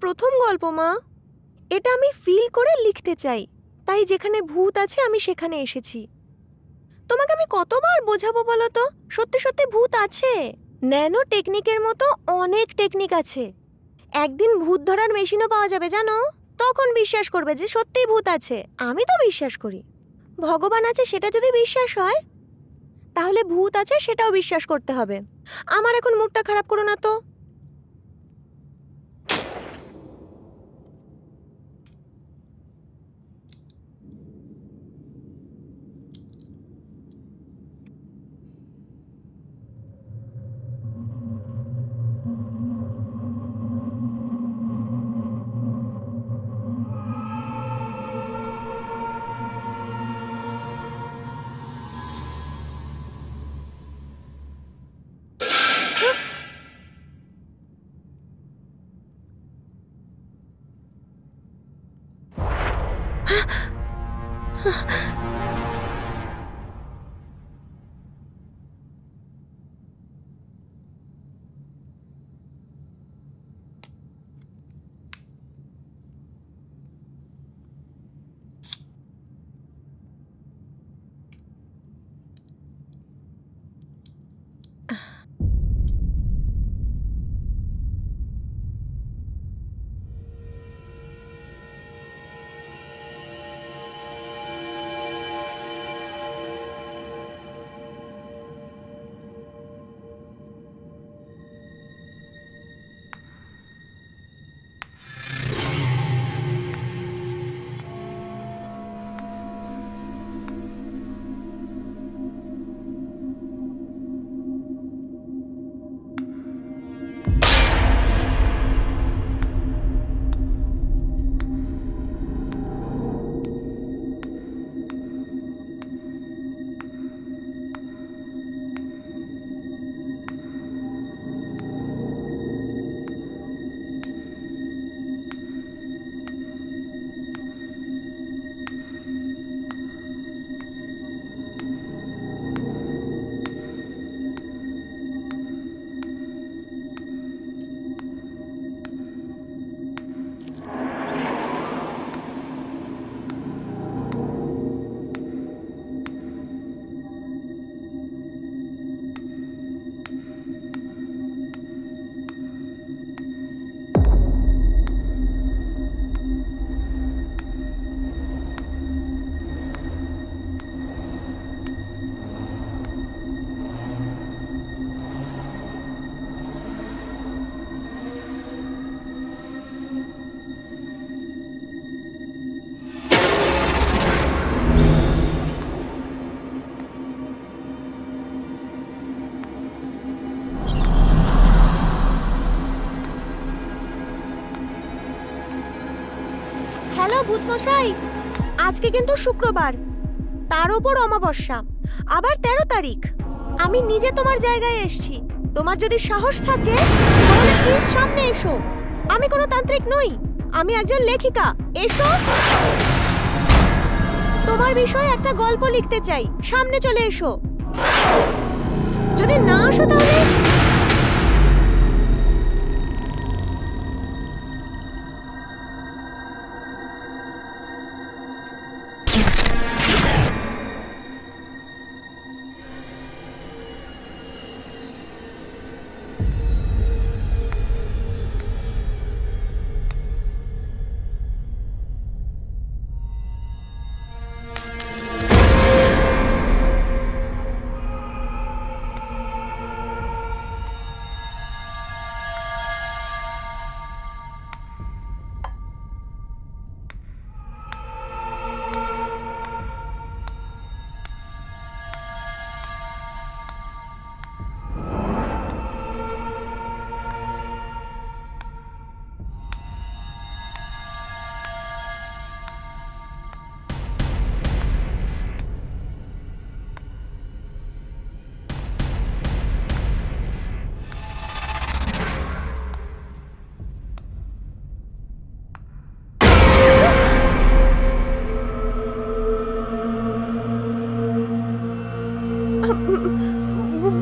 প্রথম গল্প মা। এটা আমি ফিল করে লিখতে চাই, তাই যেখানে ভূত আছে আমি সেখানে এসেছি। তোমাকে আমি কতবার বোঝাবো বলো তো, সত্যি সত্যি ভূত আছে। ন্যানো টেকনিকের মতো অনেক টেকনিক আছে। একদিন ভূত ধরার মেশিনও পাওয়া যাবে জানো, তখন বিশ্বাস করবে যে সত্যিই ভূত আছে। আমি তো বিশ্বাস করি। ভগবান আছে সেটা যদি বিশ্বাস হয়, তাহলে ভূত আছে সেটাও বিশ্বাস করতে হবে। আমার এখন মুডটা খারাপ করো না তো। হ্যালো ভূতমশাই, আজকে কিন্তু শুক্রবার, তার উপর অমাবস্যা, আবার 13 তারিখ। আমি নিজে তোমার জায়গায় এসেছি। তোমার যদি সাহস থাকে তাহলে প্লিজ সামনে এসো। আমি কোনো তান্ত্রিক নই, আমি একজন লেখিকা। এসো, তোমার বিষয়ে একটা গল্প লিখতে চাই। সামনে চলে এসো। যদি না আসো তাহলে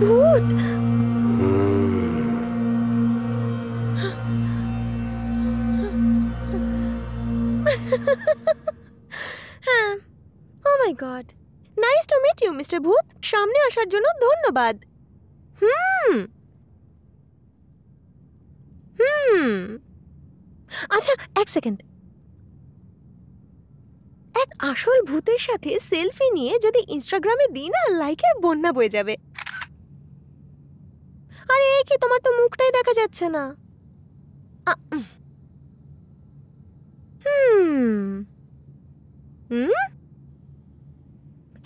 ভূত। God, nice to meet you mister ভূত। সামনে আসার জন্য ধন্যবাদ। আচ্ছা, এক সেকেন্ড। এক আসল ভূতের সাথে সেলফি নিয়ে যদি ইনস্টাগ্রামে দিই না, লাইকের বন্যা বয়ে যাবে। আরে কি, তোমার তো মুখটাই দেখা যাচ্ছে না।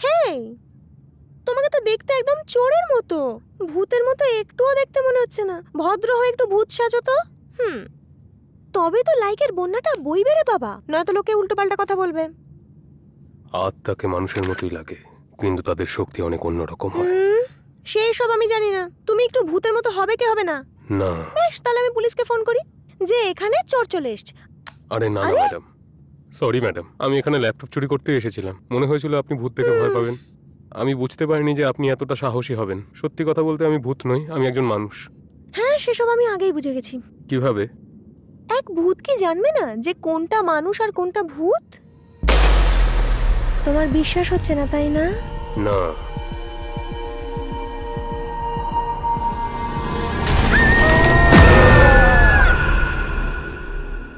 হেই, তোমাকে তো দেখতে একদম চোরের মতো, ভূতের মতো একটুও দেখতে মনে হচ্ছে না। ভদ্র হয়ে একটু ভূত সাজো তো। তবে তো লাইকের বন্যাটা বইবে রে বাবা, নয়তো লোকে উল্টোপাল্টা কথা বলবে। আত্মাকে মানুষের মতোই লাগে, কিন্তু তাদের শক্তি অনেক অন্যরকম হয়। সেই সব আমি জানি না, তুমি একটু ভূতের মতো হবে কি হবে না? না। বেশ, তাহলে আমি পুলিশকে ফোন করি যে এখানে চোর চলে এসছে। আরে না না ম্যাডাম, সরি ম্যাডাম, আমি এখানে ল্যাপটপ চুরি করতে এসেছিলাম। মনে হয়েছিল আপনি ভূত থেকে ভয় পাবেন। আমি বুঝতে পারিনি যে আপনি এতটা সাহসী হবেন। সত্যি কথা বলতে আমি ভূত নই, আমি একজন মানুষ। হ্যাঁ, সেসব আমি আগেই বুঝে গেছি। কিভাবে? এক ভূত কি জানবে না যে কোনটা মানুষ আর কোনটা ভূত? তোমার বিশ্বাস হচ্ছে না, তাই না? না।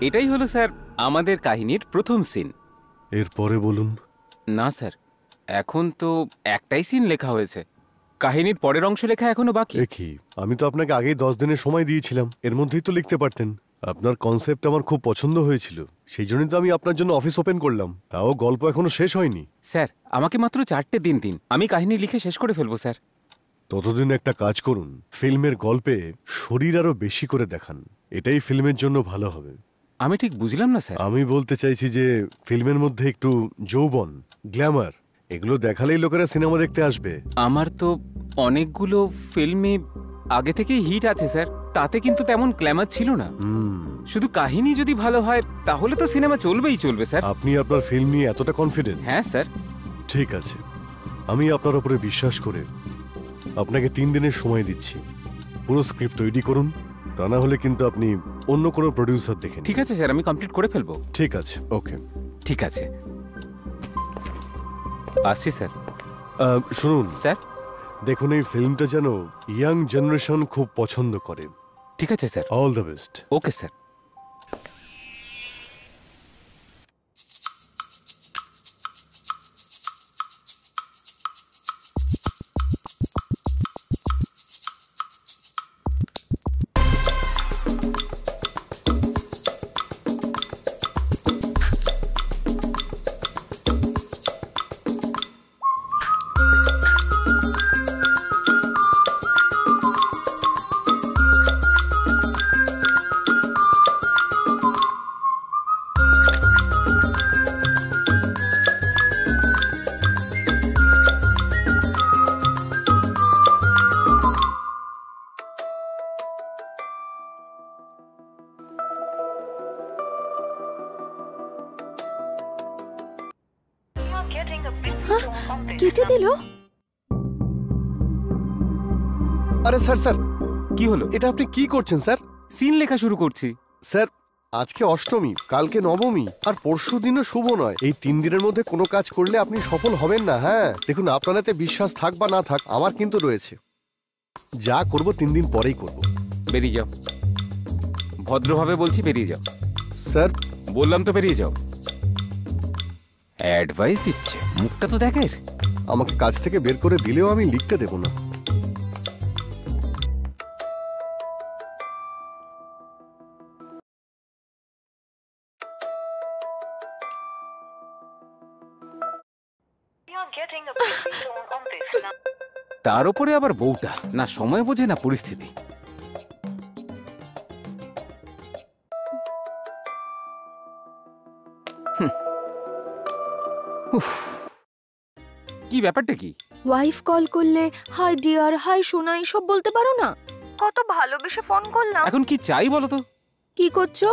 এটাই হলো স্যার আমাদের কাহিনীর প্রথম সিন। এরপরে বলুন। না স্যার, এখন তো একটাই সিন লেখা হয়েছে, কাহিনীর পরের অংশ লেখা এখনো বাকি। কি, আমি তো আপনাকে আগেই 10 দিনের সময় দিয়েছিলাম, এর মধ্যেই তো লিখতে পারতেন। আপনার কনসেপ্ট আমার খুব পছন্দ হয়েছিল, সেই জন্যই তো আমি আপনার জন্য অফিস ওপেন করলাম। তাও গল্প এখনো শেষ হয়নি। স্যার, আমাকে মাত্র 4টে দিন দিন, আমি কাহিনী লিখে শেষ করে ফেলবো স্যার। ততদিন একটা কাজ করুন, ফিল্মের গল্পে শরীর আরো বেশি করে দেখান, এটাই ফিল্মের জন্য ভালো হবে। আমি ঠিক বুঝলাম না স্যার। আমি বলতে চাইছি যে ফিল্মের মধ্যে একটু যৌবন, গ্ল্যামার, এগুলো দেখালেই লোকেরা সিনেমা দেখতে আসবে। আমার তো অনেকগুলো ফিল্মে আগে থেকেই হিট আছে স্যার, তাতে কিন্তু তেমন গ্ল্যামার ছিল না। শুধু কাহিনী যদি ভালো হয় তাহলে তো সিনেমা চলবেই চলবে স্যার। আপনি আপনার ফিল্ম নিয়ে এতটা কনফিডেন্ট? হ্যাঁ স্যার। ঠিক আছে, আমি আপনার উপরে বিশ্বাস করে আপনাকে 3 দিনের সময় দিচ্ছি। পুরো স্ক্রিপ্ট তৈরি করুন, তা না হলে কিন্তু আপনি অন্য কোনো প্রডিউসার দেখেন। ঠিক আছে স্যার, আমি কমপ্লিট করে ফেলবো। ঠিক আছে, ওকে। ঠিক আছে, আসছি স্যার। শুনুন স্যার। দেখুন, এই ফিল্মটা যেন ইয়াং জেনারেশন খুব পছন্দ করে। ঠিক আছে sir. All the best. Okay sir. কেটে দিল। আরে স্যার, স্যার কি হলো? এটা আপনি কি করছেন স্যার? সিন লেখা শুরু করছি। স্যার, আজকে অষ্টমী, কালকে নবমী, আর পরশু দিনও শুভ নয়। এই 3 দিনের মধ্যে কোনো কাজ করলে আপনি সফল হবেন না। হ্যাঁ দেখুন, আপনারাতে বিশ্বাস থাক বা না থাক, আমার কিন্তু রয়েছে। যা করব 3 দিন পরেই করব। বেরিয়ে যাও, ভদ্রভাবে বলছি, বেরিয়ে যাও। স্যার বললাম তো বেরিয়ে যাও। অ্যাডভাইস দিচ্ছে, মুখটা তো দেখের। আমাকে কাজ থেকে বের করে দিলেও আমি লিখতে দেব না। তার উপরে আবার বউটা, না সময় বোঝে না পরিস্থিতি। কি ব্যাপারটা কি? ওয়াইফ কল করলে হাই ডিয়ার, হাই সোনাই সব বলতে পারো না? কত ভালোবেসে ফোন করলাম। এখন কি চাই বলো তো? কি করছো?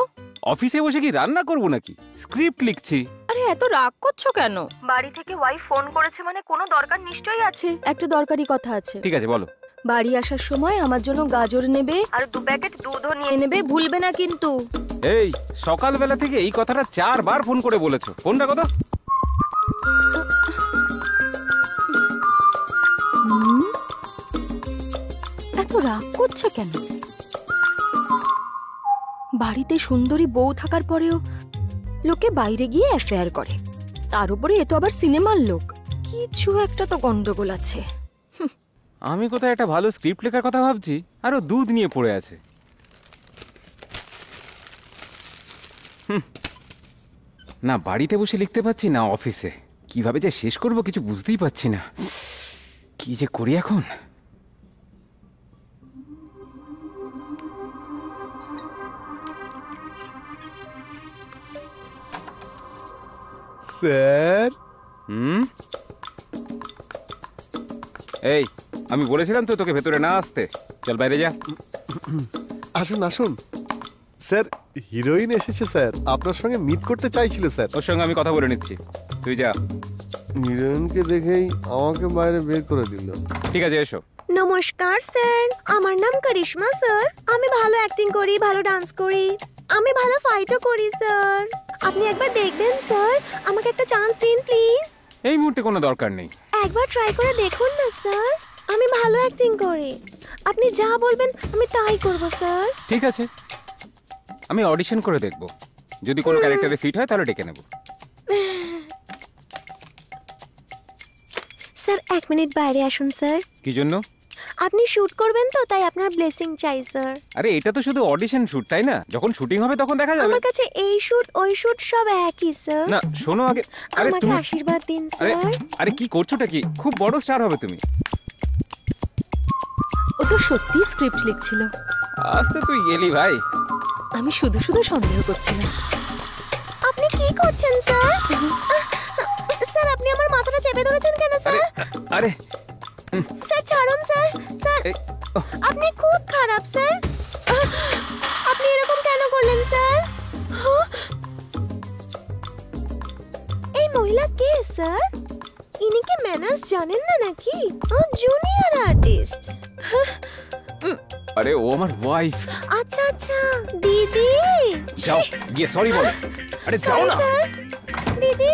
অফিসে বসে কি রান্না করবো নাকি? স্ক্রিপ্ট লিখছি। আরে এত রাগ করছো কেন? বাড়ি থেকে ওয়াইফ ফোন করেছে মানে কোনো দরকার নিশ্চয়ই আছে। একটা দরকারি কথা আছে। ঠিক আছে বলো। বাড়ি আসার সময় আমার জন্য গাজর নেবে আর 2 প্যাকেট দুধও নিয়ে নেবে, ভুলবে না কিন্তু। এই সকালবেলা থেকে এই কথাটা 4 বার ফোন করে বলেছো, ফোনটা কত? রাগ করছে কেন? বাড়িতে সুন্দরী বউ থাকার পরেও লোকে বাইরে গিয়ে অ্যাফেয়ার করে, তার উপরে এ তো আবার সিনেমার লোক। কিছু একটা তো গন্ডগোল আছে। আমি কোথায় একটা ভালো স্ক্রিপ্ট লেখার কথা ভাবছি, আরো দুধ নিয়ে পড়ে আছে। না বাড়িতে বসে লিখতে পাচ্ছি না অফিসে, কিভাবে যে শেষ করব কিছু বুঝতেই পারছি না। কি যে করি এখন? স্যার, এই আমি বলেছিলাম তো তোকে ভেতরে না আসতে, চল বাইরে যা। আসুন আসুন। স্যার, হিরোইন এসেছে স্যার, আপনার সঙ্গে মিট করতে চাইছিল স্যার। ওর সঙ্গে আমি কথা বলে নিচ্ছি, তুই যা। হিরোইনকে দেখেই আমাকে বাইরে বের করে দিল। ঠিক আছে এসো। নমস্কার স্যার, আমার নাম করিশ্মা স্যার। আমি ভালো অ্যাক্টিং করি, ভালো ডান্স করি, আমি ভালো ফাইটও করি স্যার। আপনি একবার দেখবেন স্যার, আমাকে একটা চান্স দিন প্লিজ। এই মুহূর্তে কোনো দরকার নেই। একবার ট্রাই করে দেখুন না স্যার, আমি ভালো অ্যাক্টিং করি। আপনি যা বলবেন আমি তাই করব স্যার। ঠিক আছে, আমি অডিশন করে দেখব, যদি কোনো ক্যারেক্টারে ফিট হয় তাহলে ডেকে নেব। স্যার 1 মিনিট বাইরে আসুন স্যার। কি জন্য? আপনি শুট করবেন তো, তাই আপনার ব্লেসিং চাই স্যার। আরে এটা তো শুধু অডিশন শুট, তাই না? যখন শুটিং হবে তখন দেখা যাবে। আমার কাছে এই শুট ওই শুট সব একই স্যার। না শোনো আগে, আরে আমাকে তুমি আশীর্বাদ দিন আরে স্যার। আরে কি করছোটা কি? খুব বড় স্টার হবে তুমি। ও তো সত্যি স্ক্রিপ্ট লিখছিল, আস্তে তুই এলি ভাই। আমি শুধু শুধু সন্দেহ করছিলাম। আপনি কি করছেন স্যার? স্যার আপনি আমার মাথাটা চেপে ধরেছেন কেন স্যার? আরে স্যার ছাড়ুন স্যার। স্যার এই, আপনি খুব খারাপ স্যার। আপনি এরকম কেন করলেন স্যার? এই মহিলা কে স্যার? ইনি কি ম্যানার্স জানেন না নাকি? Junior artist. আরে ও আমার ওয়াইফ। আচ্ছা আচ্ছা, দিদি। যাও গিয়ে সরি বলো। আরে যাও সরি না। স্যার। দিদি,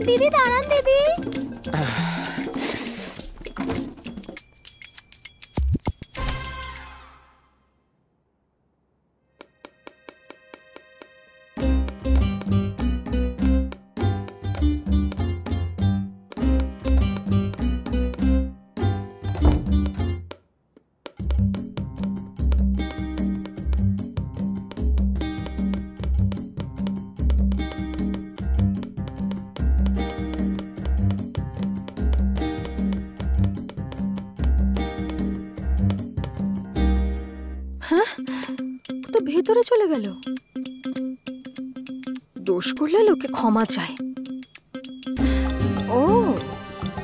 দিদি দাঁড়ান দিদি। তো ভেতরে চলে গেল। দোষ করলে লোকে ক্ষমা চায়। ও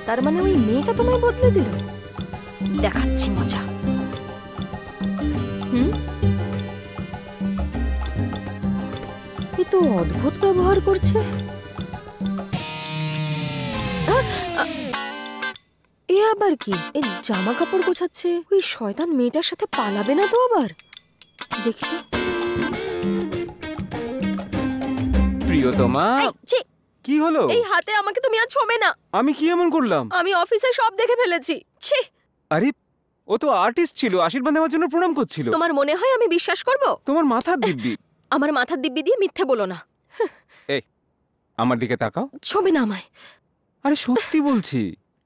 তার মানে ওই মেয়েটা তোমায় বদলে দিল। দেখাচ্ছি মজা। এ তো অদ্ভুত ব্যবহার করছে। এ আবার কি? এই জামা কাপড় গোছাচ্ছে। ওই শয়তান মেয়েটার সাথে পালাবে না তো আবার? দেখি তো। প্রিয়তমা, কি হলো? এই হাতে আমাকে তুমি আর ছোবে না। আমি কি এমন করলাম? আমি অফিসে সব দেখে ফেলেছি। ছি! আরে ও তো আর্টিস্ট ছিল, আশীর্বাদ নেওয়ার জন্য প্রণাম করছিল। তোমার মনে হয় আমি বিশ্বাস করব? তোমার মাথার দিব্যি। আমার মাথার দিব্যি দিয়ে মিথ্যে বলো না। এই আমার দিকে তাকাও। ছোবে না আমায়। আরে সত্যি বলছি,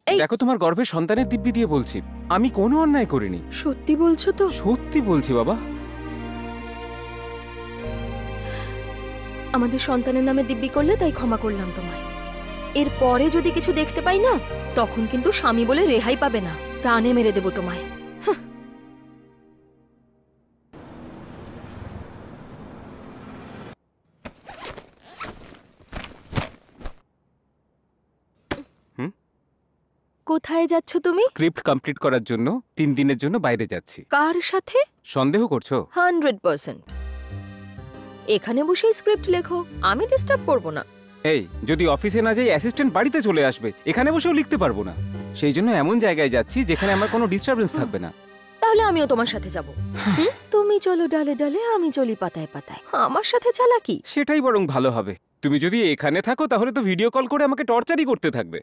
এই- দেখো তোমার গর্ভের সন্তানের দিব্যি দিয়ে বলছি, আমি কোনো অন্যায় করিনি। সত্যি বলছো তো? সত্যি বলছি বাবা। আমাদের সন্তানের নামে দিব্যি করলে তাই ক্ষমা করলাম তোমায়। এর পরে যদি কিছু দেখতে পাই না, তখন কিন্তু স্বামী বলে রেহাই পাবে না, প্রাণে মেরে দেব তোমায়। কোথায় যাচ্ছ তুমি? স্ক্রিপ্ট কমপ্লিট করার জন্য 3 দিনের জন্য বাইরে যাচ্ছি। কার সাথে? সন্দেহ করছো? 100%। এখানে বসেই স্ক্রিপ্ট লেখো, আমি ডিস্টার্ব করব না। এই যদি অফিসে না যাই অ্যাসিস্ট্যান্ট বাড়িতে চলে আসবে, এখানে বসেও লিখতে পারবো না। সেই জন্য এমন জায়গায় যাচ্ছি যেখানে আমার কোনো ডিস্টারবেন্স থাকবে না। তাহলে আমিও তোমার সাথে যাব। তুমি চলো ডালে ডালে, আমি চলি পাতায় পাতায়। আমার সাথে চালাকি? সেটাই বরং ভালো হবে। তুমি যদি এখানে থাকো তাহলে তো ভিডিও কল করে আমাকে টর্চারই করতে থাকবে।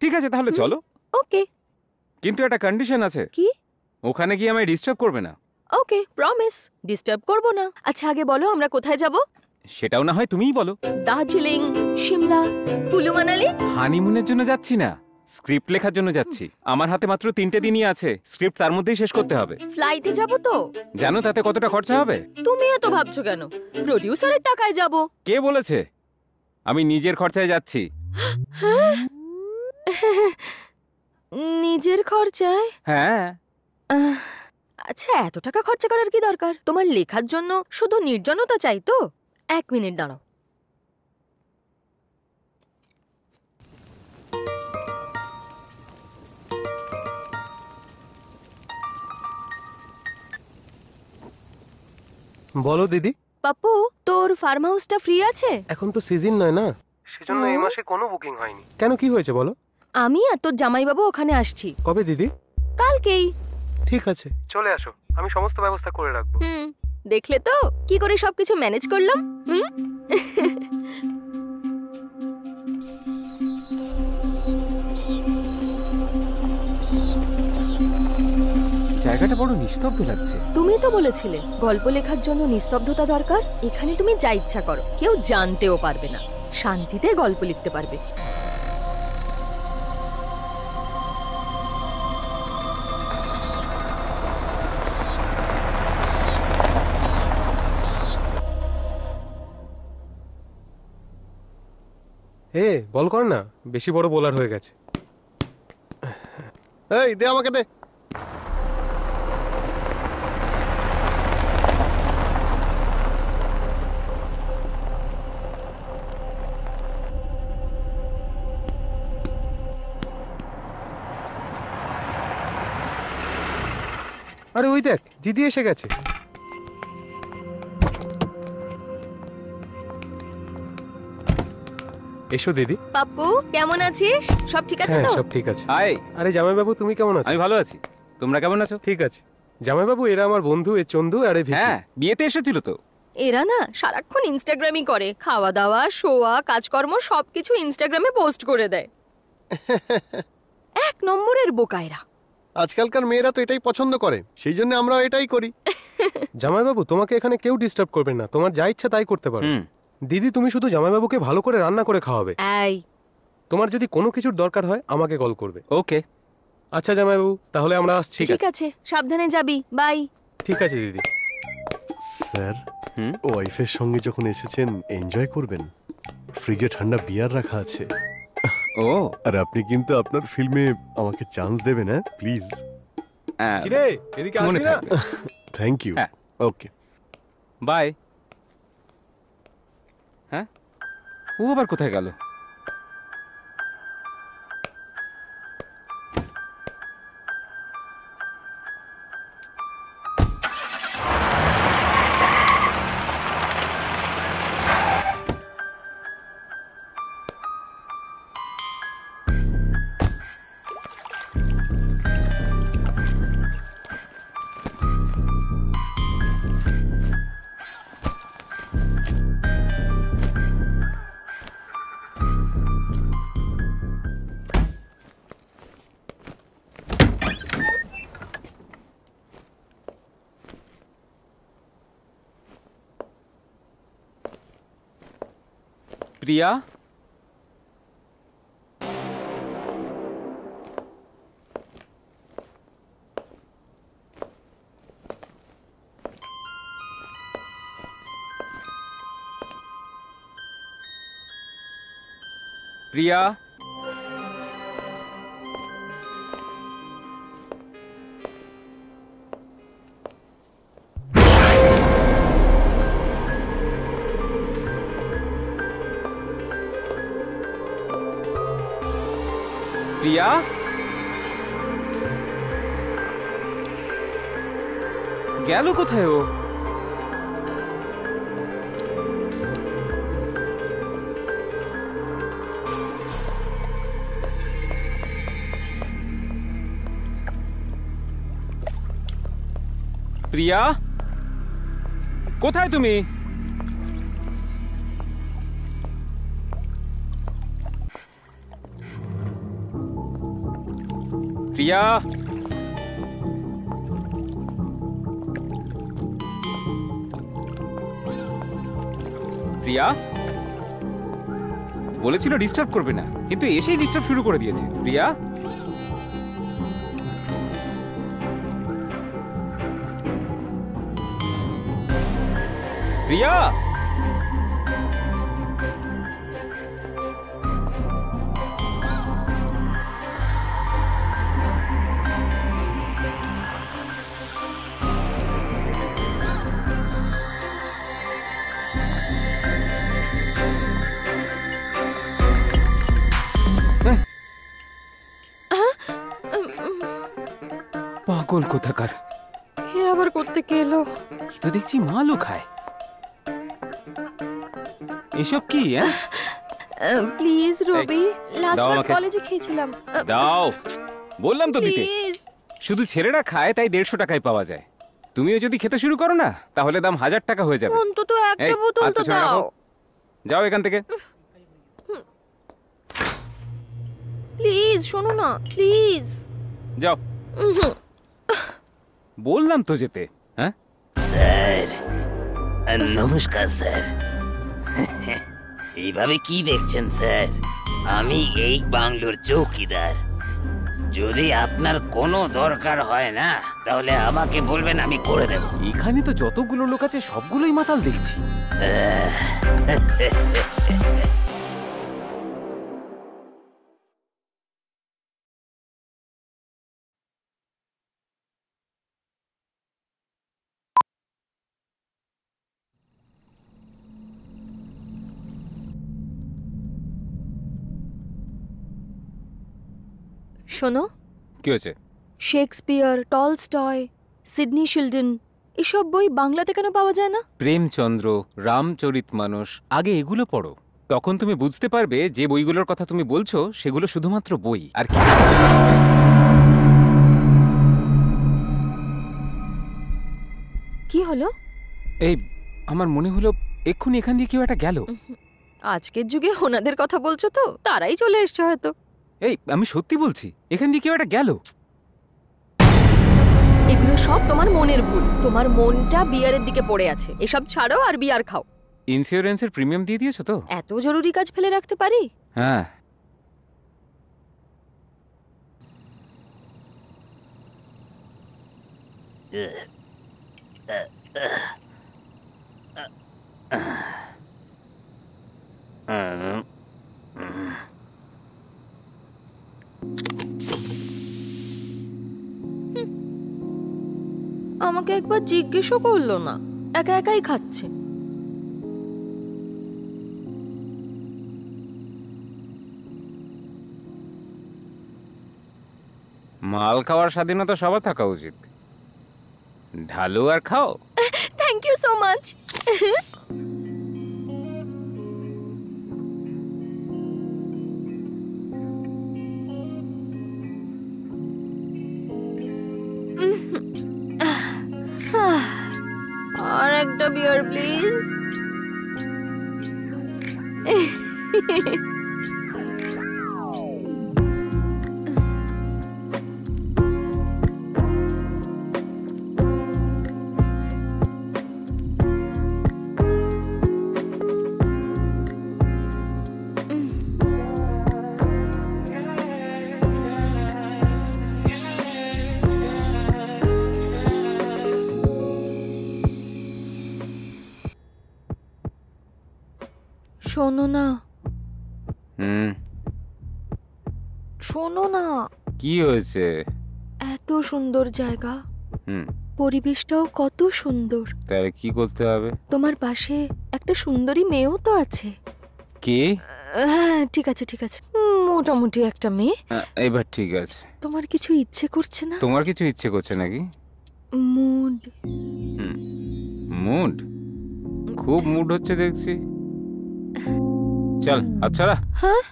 ঠিক আছে তাহলে চলো, ওকে। কিন্তু একটা কন্ডিশন আছে। কি? ওখানে গিয়ে আমায় ডিস্টার্ব করবে না। ওকে, প্রমিস, ডিস্টার্ব করব না। আচ্ছা আগে বলো আমরা কোথায় যাব? সেটাও না হয় তুমিই বলো। দার্জিলিং, সিমলা, কুলু মানালি? হানিমুনের জন্য যাচ্ছি না, স্ক্রিপ্ট লেখার জন্য যাচ্ছি। আমার হাতে মাত্র 3টে দিনই আছে, স্ক্রিপ্ট তার মধ্যেই শেষ করতে হবে। ফ্লাইটে যাব তো? জানো তাতে কতটা খরচা হবে? তুমি এত ভাবছো কেন? প্রডিউসারের টাকায় যাব। কে বলেছে? আমি নিজের খরচায় যাচ্ছি। নিজের খরচায়? হ্যাঁ। আচ্ছা এত টাকা খরচা করার কি দরকার? তোমার লেখার জন্য শুধু নির্জনতা চাই তো? 1 মিনিট দাঁড়াও। বলো দিদি। পাপ্পু, তোর ফার্ম হাউসটা ফ্রি আছে? এখন তো সিজন নয় না, সেজন্য এই মাসে কোনো বুকিং হয়নি। কেন, কি হয়েছে বলো? আমি আর তোর জামাইবাবু ওখানে আসছি। কবে দিদি? কালকেই। ঠিক আছে, চলে আসো, আমি সমস্ত ব্যবস্থা করে রাখবো। দেখলে তো কি করে সবকিছু ম্যানেজ করলাম। জায়গাটা বড় নিস্তব্ধ লাগছে। তুমি তো বলেছিলে গল্প লেখার জন্য নিস্তব্ধতা দরকার। এখানে তুমি যা ইচ্ছা করো, কেউ জানতেও পারবে না, শান্তিতে গল্প লিখতে পারবে। বল কর না, বেশি বড় বোলার হয়ে গেছে। এই দে আমাকে দে। আরে ওই দেখ, দিদি এসে গেছে। এসো দিদি। পাপ্পু কেমন আছিস? সব ঠিক আছে হ্যাঁ তো? সব ঠিক আছে। হাই। আরে জামাইবাবু তুমি কেমন আছো? আমি ভালো আছি, তোমরা কেমন আছো? ঠিক আছে। জামাইবাবু এরা আমার বন্ধু, এ চন্দু আর এ ভিকি। হ্যাঁ, বিয়েতে এসেছিল তো। এরা না সারাক্ষণ ইনস্টাগ্রামই করে, খাওয়া দাওয়া, শোয়া, কাজকর্ম সবকিছু ইনস্টাগ্রামে পোস্ট করে দেয়। 1 নম্বরের বোকা এরা। আজকালকার মেয়েরা তো এটাই পছন্দ করে, সেই জন্য আমরাও এটাই করি। জামাইবাবু তোমাকে এখানে কেউ ডিস্টার্ব করবে না, তোমার যা ইচ্ছা তাই করতে পারো। দিদি তুমি শুধু জামাইবাবুকে ভালো করে রান্না করে খাওয়াবে। এই তোমার যদি কোনো কিছুর দরকার হয় আমাকে কল করবে। ওকে। আচ্ছা জামাইবাবু, তাহলে আমরা আসছি। ঠিক আছে, সাবধানে যাবি। বাই। ঠিক আছে দিদি। স্যার, ওয়াইফের সঙ্গে যখন এসেছেন এনজয় করবেন। ফ্রিজে ঠান্ডা বিয়ার রাখা আছে। ও, আর আপনি কিন্তু আপনার ফিল্মে আমাকে চান্স দেবেন, হ্যাঁ প্লিজ। কিরে এদিকে মনে আসবি না? থাকবে। Thank you. হ্যাঁ। ওকে। বাই। হ্যাঁ, ও আবার কোথায় গেল? প্রিয়া, প্রিয়া, প্রিয়া, গেল কোথায় ও? প্রিয়া, কোথায় তুমি? প্রিয়া, প্রিয়া বলেছিল ডিস্টার্ব করবে না, কিন্তু এসেই ডিস্টার্ব শুরু করে দিয়েছে। প্রিয়া, প্রিয়া, পাগল কোথাকার। হে আবার করতে কে এলো? এ তো দেখছি মালও খায়। এসব কি? প্লিজ রবি, লাস্ট দাও বার আমাকে। কলেজে খেয়েছিলাম। দাও, বললাম তো দিতে। প্লিজ। শুধু ছেলেরা খায় তাই 150 টাকায় পাওয়া যায়। তুমিও যদি খেতে শুরু করো না তাহলে দাম 1000 টাকা হয়ে যাবে। অন্তত একটা এই, বোতল হাত তো পিছনে দাও। রাখো। যাও এখান থেকে। প্লিজ শোনো না, প্লিজ। যাও, বললাম তো যেতে। হ্যাঁ স্যার, নমস্কার স্যার। এইভাবে কি দেখছেন স্যার? আমি এই বাংলোর চৌকিদার। যদি আপনার কোনো দরকার হয় না তাহলে আমাকে বলবেন, আমি করে দেব। এখানে তো যতগুলো লোক আছে সবগুলোই মাতাল দেখছি। শোনো, কি হয়েছে? শেক্সপিয়ার, টলস্টয়, সিডনি শিলডন এসব বই বাংলাতে কেন পাওয়া যায় না? প্রেমচন্দ্র, রামচরিতমানস, আগে এগুলো পড়ো। তখন তুমি বুঝতে পারবে যে বইগুলোর কথা তুমি বলছো সেগুলো শুধুমাত্র বই আর কিছু না। কি হলো? এই, আমার মনে হলো এক্ষুনি এখান দিয়ে কেউ একটা গেল। আজকের যুগে ওনাদের কথা বলছো তো, তারাই চলে এসছে হয়তো। এই, আমি সত্যি বলছি, এখান দিয়ে কেউ একটা গেল। এগুলো সব তোমার মনের ভুল। তোমার মনটা বিয়ারের দিকে পড়ে আছে। এসব ছাড়ো আর বিয়ার খাও। ইন্স্যুরেন্সের প্রিমিয়াম দিয়ে দিয়েছো তো? এত জরুরি কাজ ফেলে রাখতে পারি? হ্যাঁ। আমাকে একবার জিজ্ঞেসও করলো না, একা একাই খাচ্ছে। মাল খাওয়ার স্বাধীনতা সবার থাকা উচিত। ঢালো আর খাও। Thank you so much. আর একটা বিয়ার প্লিজ। শোনো না, শোনো না। কি হয়েছে? এত সুন্দর জায়গা, পরিবেশটাও কত সুন্দর। তাহলে কি করতে হবে? তোমার পাশে একটা সুন্দরী মেয়েও তো আছে। কে? হ্যাঁ, ঠিক আছে ঠিক আছে, মোটামুটি একটা মেয়ে। এবার ঠিক আছে। তোমার কিছু ইচ্ছে করছে না? তোমার কিছু ইচ্ছে করছে নাকি? মুড। মুড? খুব মুড হচ্ছে দেখছি। চল, আচ্ছা। হ্যাঁ,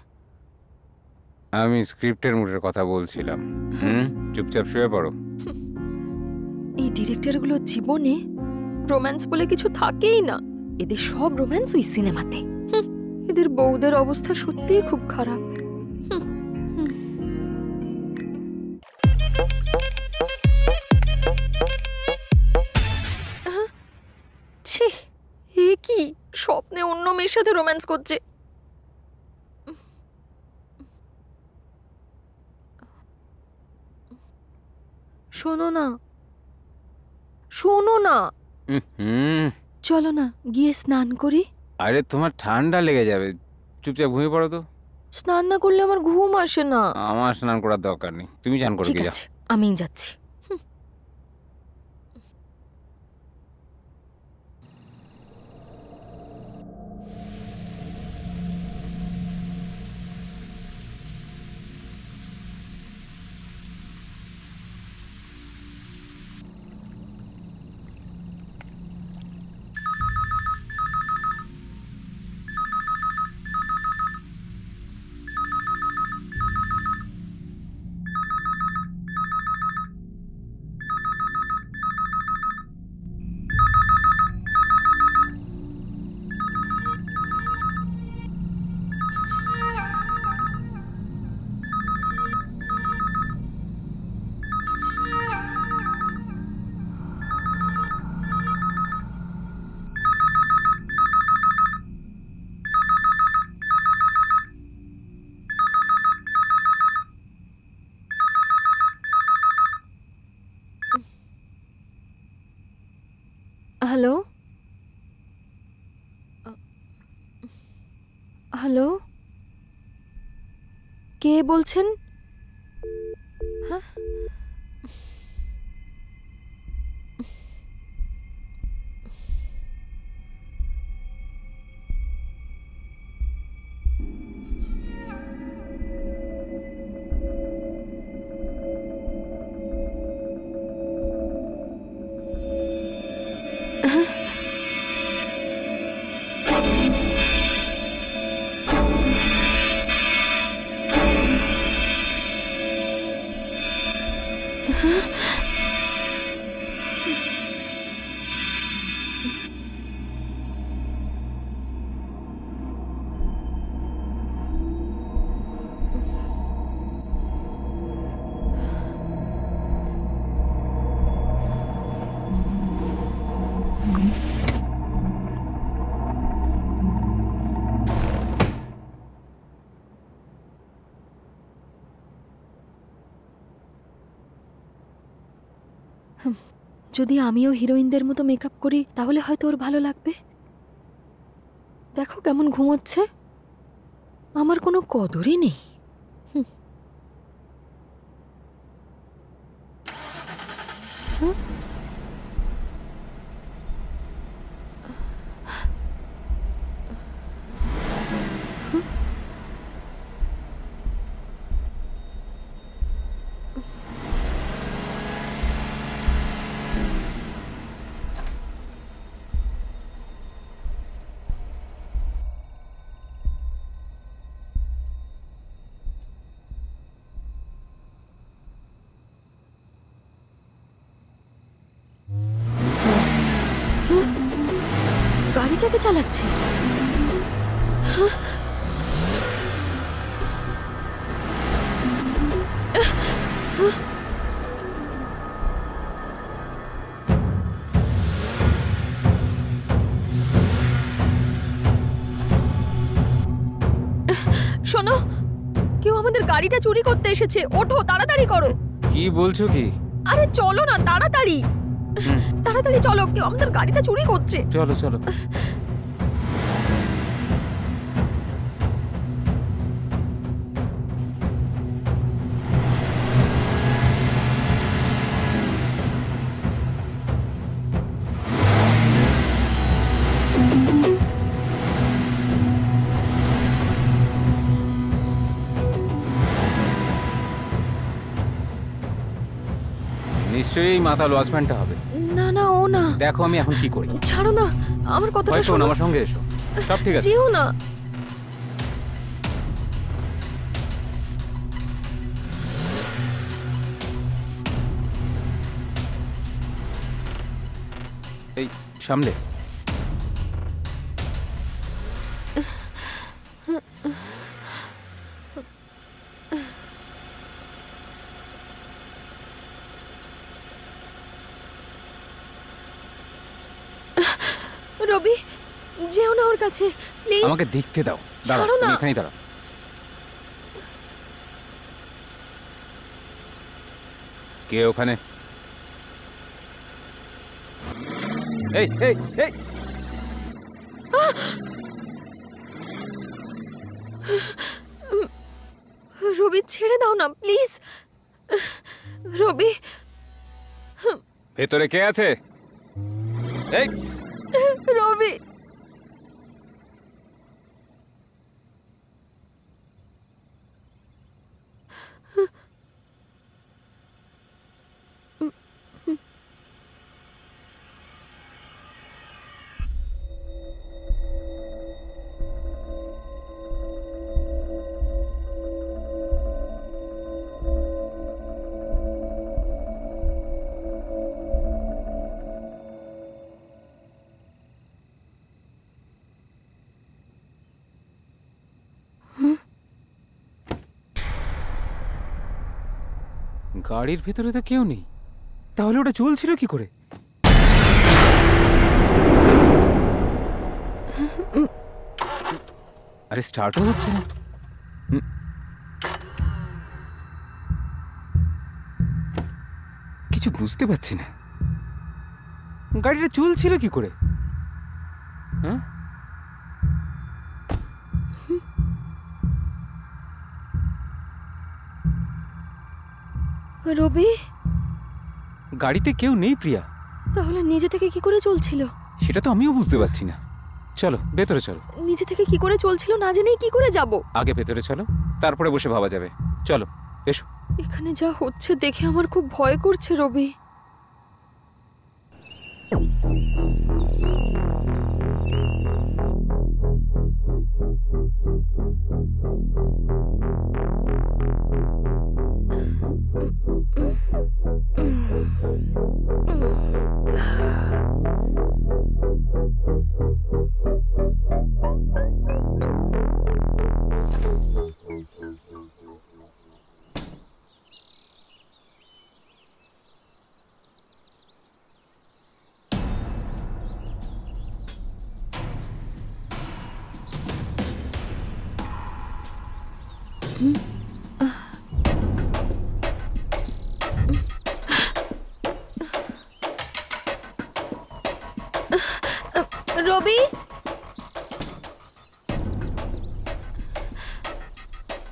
আমি স্ক্রিপ্টের মুডের কথা বলছিলাম। চুপচাপ শুয়ে পড়ো। এই ডিরেক্টরগুলোর জীবনে রোম্যান্স বলে কিছু থাকেই না। এদের সব রোম্যান্স ওই সিনেমাতে। এদের বউদের অবস্থা সত্যিই খুব খারাপ। ছি, এ কি স্বপ্নে অন্য মেয়ে মেয়ের সাথে রোম্যান্স করছে। শোনো না, শোনো না, হুম। চলো না গিয়ে স্নান করি। আরে তোমার ঠান্ডা লেগে যাবে, চুপচাপ ঘুমিয়ে পড়ো তো। স্নান না করলে আমার ঘুম আসে না। আমার স্নান করার দরকার নেই, তুমি স্নান করে ঠিক দিয়ে যাও। আছে, আমিই যাচ্ছি। হ্যালো, হ্যালো, কে বলছেন? হ্যাঁ, যদি আমিও হিরোইনদের মতো মেকআপ করি তাহলে হয়তো ওর ভালো লাগবে। দেখো কেমন ঘুমোচ্ছে, আমার কোনো কদরই নেই। গাড়িটাকে চালাচ্ছে। শোনো, কেউ আমাদের গাড়িটা চুরি করতে এসেছে, ওঠো তাড়াতাড়ি করো। কি বলছো কি? আরে চলো না তাড়াতাড়ি, তাড়াতাড়ি চলো, কেউ আমাদের গাড়িটা চুরি করছে। চলো চলো। নিশ্চয়ই এই মাতাল ওয়াচম্যানটা হবে। না না, ও না। দেখো আমি এখন কি করি। ছাড়ো না, আমার কথাটা হয়তো শোনো। আমার সঙ্গে এসো, সব ঠিক আছে। যেও না। এই সামলে। রবি, যেও না ওর কাছে প্লিজ। আমাকে দেখতে দাও। ছাড়ো দাঁড়াও, না। তুমি এখানেই দাঁড়াও। কে ওখানে? এই এই এই, রবি ছেড়ে দাও না প্লিজ। রবি, ভেতরে কে আছে? এই, রবি। গাড়ির ভেতরে তো কেউ নেই, তাহলে ওটা চলছিল কি করে? আরে স্টার্টও হচ্ছে না। কিছু বুঝতে পারছি না, গাড়িটা চলছিল কি করে? হ্যাঁ, রবি, গাড়িতে কেউ নেই প্রিয়া। তাহলে নিজে থেকে কি করে চলছিল? সেটা তো আমিও বুঝতে পারছি না। চলো ভেতরে চলো। নিজে থেকে কি করে চলছিল না জেনেই কি করে যাব? আগে ভেতরে চলো, তারপরে বসে ভাবা যাবে। চলো এসো। এখানে যা হচ্ছে দেখে আমার খুব ভয় করছে রবি। রবি,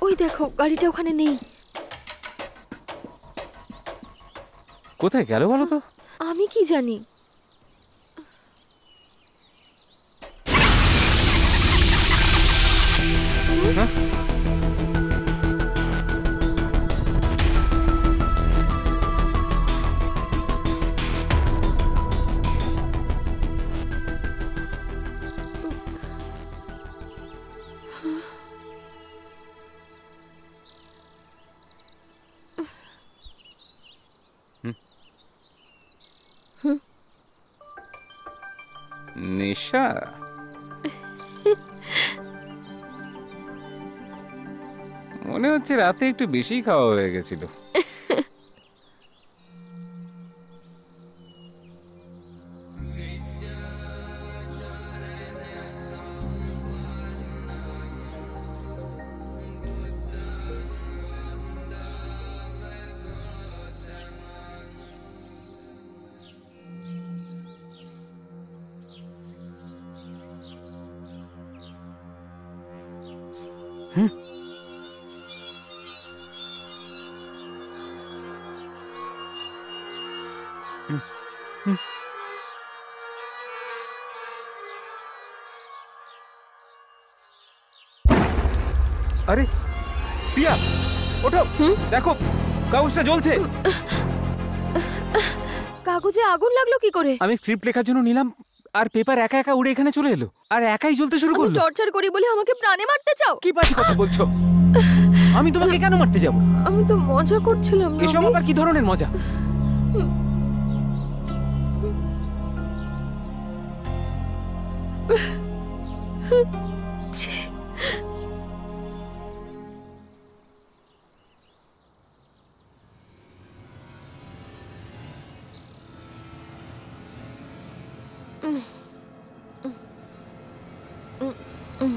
ওই দেখো গাড়িটা ওখানে নেই। কোথায় গেল বলো তো? আমি কি জানি। নেশা? মনে হচ্ছে রাতে একটু বেশি খাওয়া হয়ে গেছিল। আরে প্রিয়া, ওঠো, দেখো কাগজটা জ্বলছে। কাগজে আগুন লাগলো কি করে? আমি স্ক্রিপ্ট লেখার জন্য নিলাম, আর পেপার একা একা উড়ে এখানে চলে এলো, আর একাই জ্বলতে শুরু আমি করলো। টর্চার করি বলে আমাকে প্রাণে মারতে চাও? কি বাজে কথা বলছো? আমি তোমাকে কেন মারতে যাব? আমি তো মজা করছিলাম এসব রবি। আবার কি ধরনের মজা? ছি। উম,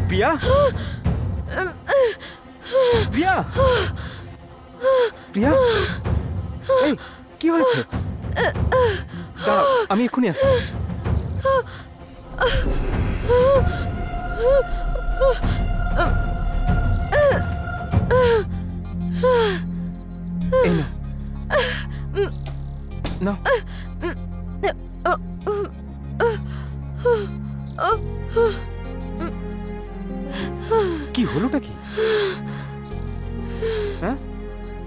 প্রিয়া, প্রিয়া, প্রিয়া, এই কি হয়েছে? দাঁড়াও, আমি এক্ষুনি আসছি। এই নাও। নাও। কি হলোটা কি? হ্যাঁ,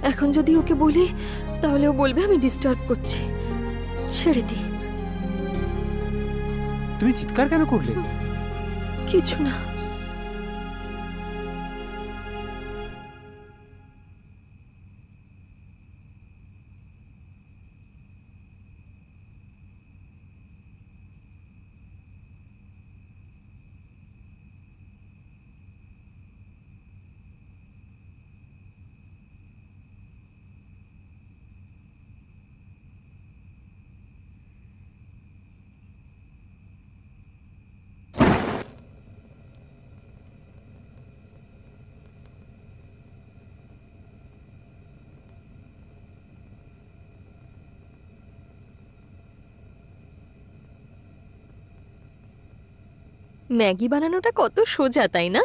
এখন যদি ওকে বলি তাহলে ও বলবে আমি ডিস্টার্ব করছি। ছেড়ে দি। তুমি চিৎকার কেন করলে? কিছু না। ম্যাগি বানানোটা কত সোজা, তাই না?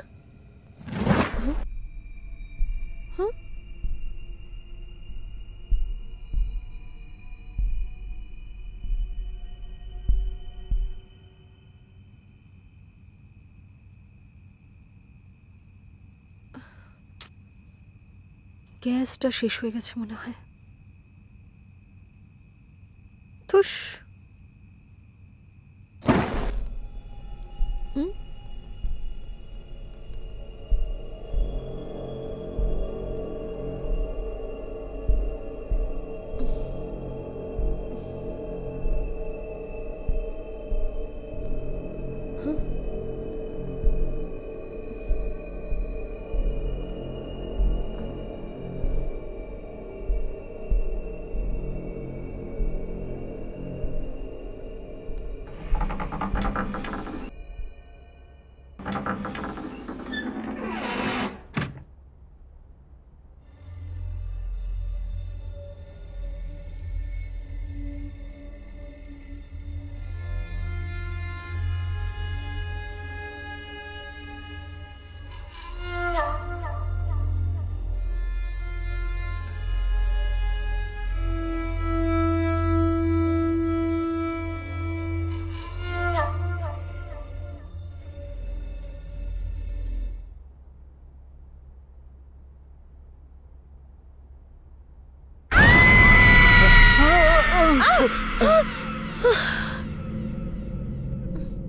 গ্যাসটা শেষ হয়ে গেছে মনে হয়। থুস।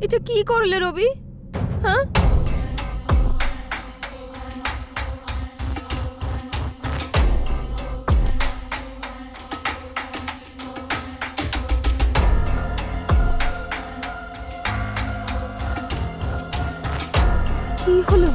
এটা কি করলে রবি? হ্যাঁ, কি হলো?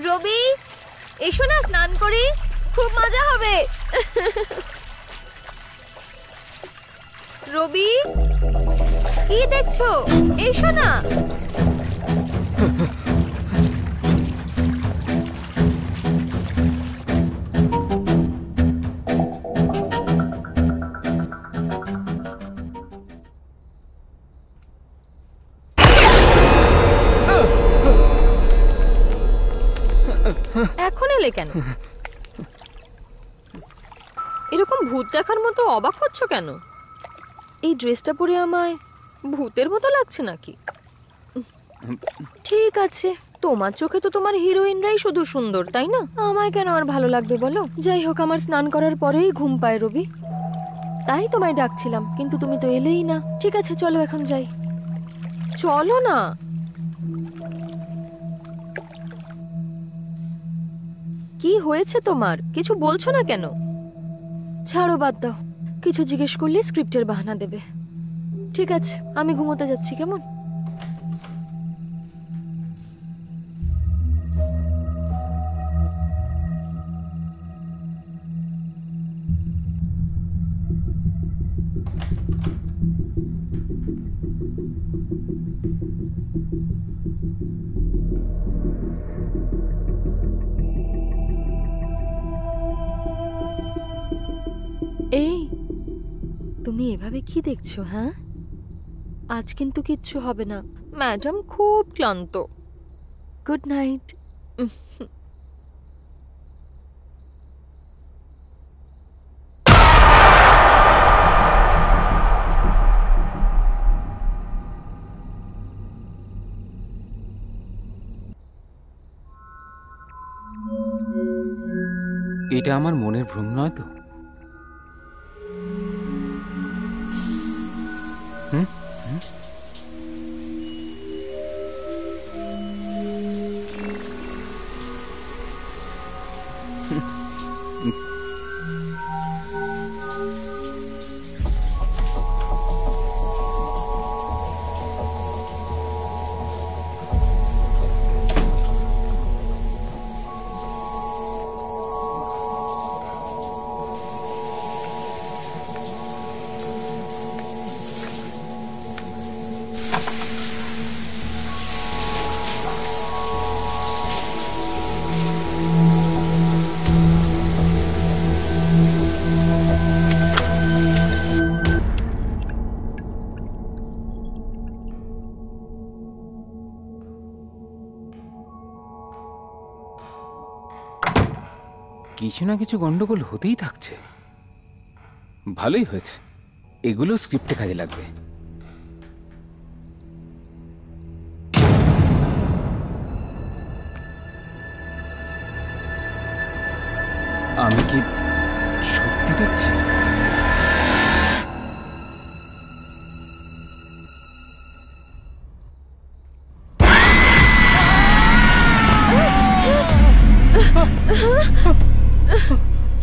রবি, এসো না স্নান করি, খুব মজা হবে। রবি, কি দেখছো? এসো না। এখন এলে কেন? এরকম ভূত দেখার মতো অবাক হচ্ছ কেন? এই ড্রেসটা পরে আমায় ভূতের মতো লাগছে নাকি? ঠিক আছে, তোমার চোখে তো তোমার হিরোইনরাই শুধু সুন্দর, তাই না? আমায় কেন আর ভালো লাগবে বলো? যাই হোক, আমার স্নান করার পরেই ঘুম পায় রবি, তাই তোমায় ডাকছিলাম, কিন্তু তুমি তো এলেই না। ঠিক আছে, চলো এখন যাই। চলো না। কি হয়েছে তোমার? কিছু বলছো না কেন? ছাড়ো, বাদ দাও। কিছু জিজ্ঞেস করলে স্ক্রিপ্টের বাহানা দেবে। ঠিক আছে, আমি ঘুমোতে যাচ্ছি, কেমন? এই, তুমি এভাবে কি দেখছো? হ্যাঁ, আজ কিন্তু কিচ্ছু হবে না। ম্যাডাম খুব ক্লান্ত। Good night. এটা আমার মনের ভ্রম নয় তো? কিছু না কিছু গন্ডগোল হতেই থাকছে। ভালোই হয়েছে, এগুলো স্ক্রিপ্টে কাজে লাগবে। আমি কি সত্যি দেখছি?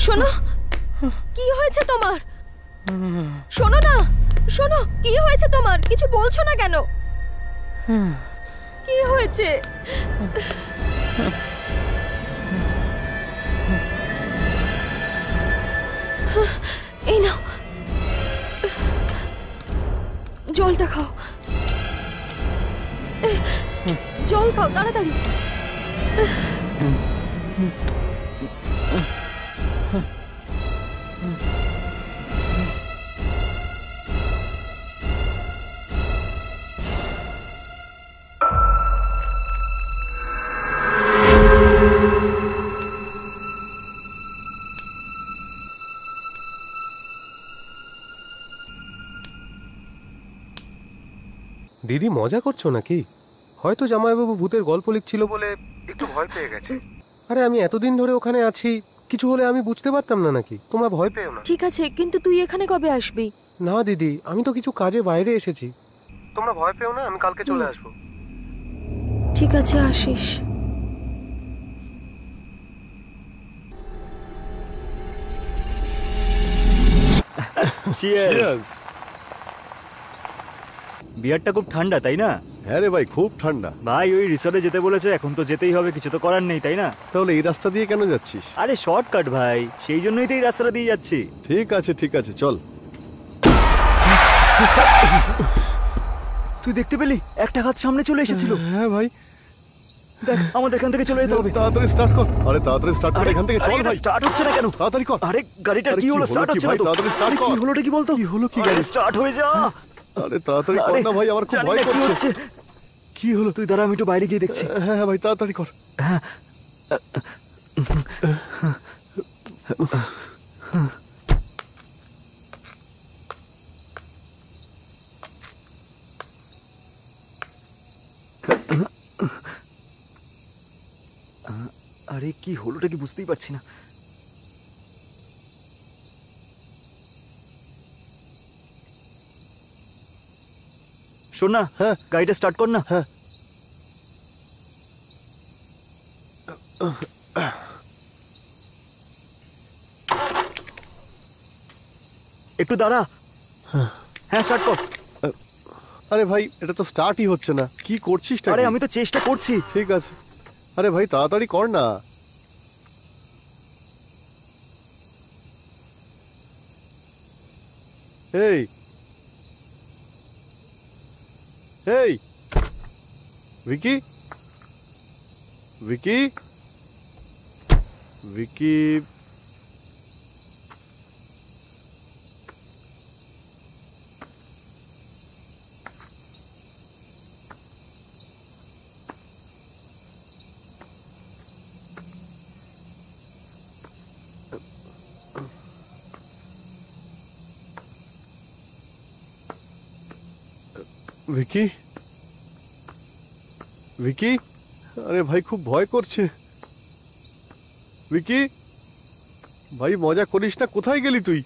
শোনো, কি হয়েছে তোমার? শোনো না, শোনো, কি হয়েছে তোমার? কিছু বলছো না কেন? কি হয়েছে? এই নাও, জলটা খাও। জল খাও তাড়াতাড়ি। দিদি, মজা করছো নাকি? হয়তো জামাইবাবু ভূতের গল্প লিখছিল বলে তো ভয় পেয়ে গেছে। আরে আমি এতদিন ধরে ওখানে আছি, কিছু হলে আমি বুঝতে পারতাম না নাকি? তোমরা ভয় পেও না। ঠিক আছে, কিন্তু তুই এখানে কবে আসবি? না দিদি, আমি তো কিছু কাজে বাইরে এসেছি। তোমরা ভয় পেও না, আমি কালকে চলে আসবো। ঠিক আছে, আসিস। চিয়ার্স। বিয়ারটা খুব ঠান্ডা, তাই না? হ্যাঁ রে ভাই, খুব ঠান্ডা। ভাই ওই রিসর্টে যেতে বলেছে, এখন তো যেতেই হবে, কিছু তো করার নেই, তাই না? তাহলে এই রাস্তা দিয়ে কেন যাচ্ছিস? আরে শর্টকাট ভাই, সেই জন্যই তো এই রাস্তাটা দিয়ে যাচ্ছি। ঠিক আছে ঠিক আছে, চল। তুই দেখতে পেলি একটা হাত সামনে চলে এসেছিল। হ্যাঁ ভাই, দেখ আমাদের এখান থেকে চলে যেতে হবে। তাড়াতাড়ি স্টার্ট কর। আরে তাড়াতাড়ি স্টার্ট কর, এখান থেকে চল ভাই। স্টার্ট হচ্ছে না কেন? তাড়াতাড়ি কর। আরে গাড়িটা আরে কি হলো? স্টার্ট কি হচ্ছে না ভাই, তো। তাড়াতাড়ি স্টার্ট আরে কর। কি হলোটা কি বলতো? কি হলো কি গাড়ি? স্টার্ট হয়ে যা। আরে তাড়াতাড়ি কর না ভাই, আমার খুব জানি ভয় না কি করছে। হচ্ছে। কি হলো? তুই দাঁড়া, আমি একটু বাইরে গিয়ে দেখছি। হ্যাঁ হ্যাঁ ভাই, তাড়াতাড়ি কর। আরে কি হলোটা কি বুঝতেই পারছি না। শোন না, হ্যাঁ। গাড়িটা স্টার্ট কর না। হ্যাঁ। একটু দাঁড়া। হ্যাঁ স্টার্ট কর। আরে ভাই, এটা তো স্টার্টই হচ্ছে না, কি করছিস? আরে আমি তো চেষ্টা করছি। ঠিক আছে। আরে ভাই তাড়াতাড়ি কর না। এই এই ভিকি, ভিকি, ভিকি। ভিকি, ভিকি। আরে ভাই খুব ভয় করছে। ভিকি ভাই, মজা করিস না, কোথায় গেলি তুই?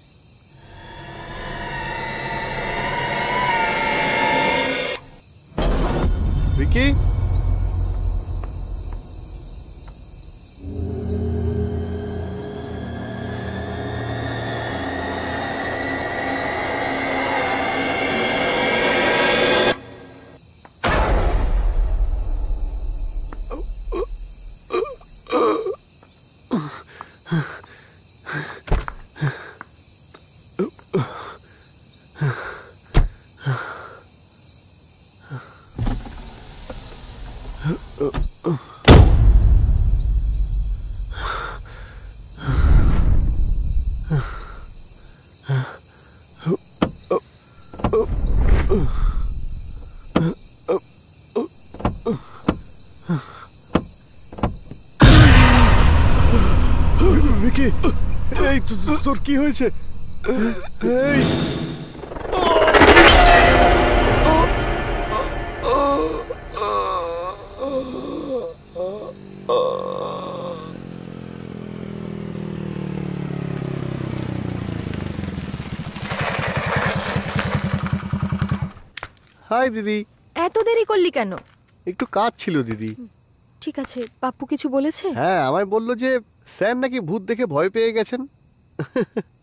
ভিকি, ভিকি, এই তোর কি হয়েছে? এই হাই দিদি। এত দেরি করলি কেন? একটু কাজ ছিল দিদি। ঠিক আছে, পাপ্পু কিছু বলেছে? হ্যাঁ, আমায় বললো যে স্যার নাকি ভূত দেখে ভয় পেয়ে গেছেন।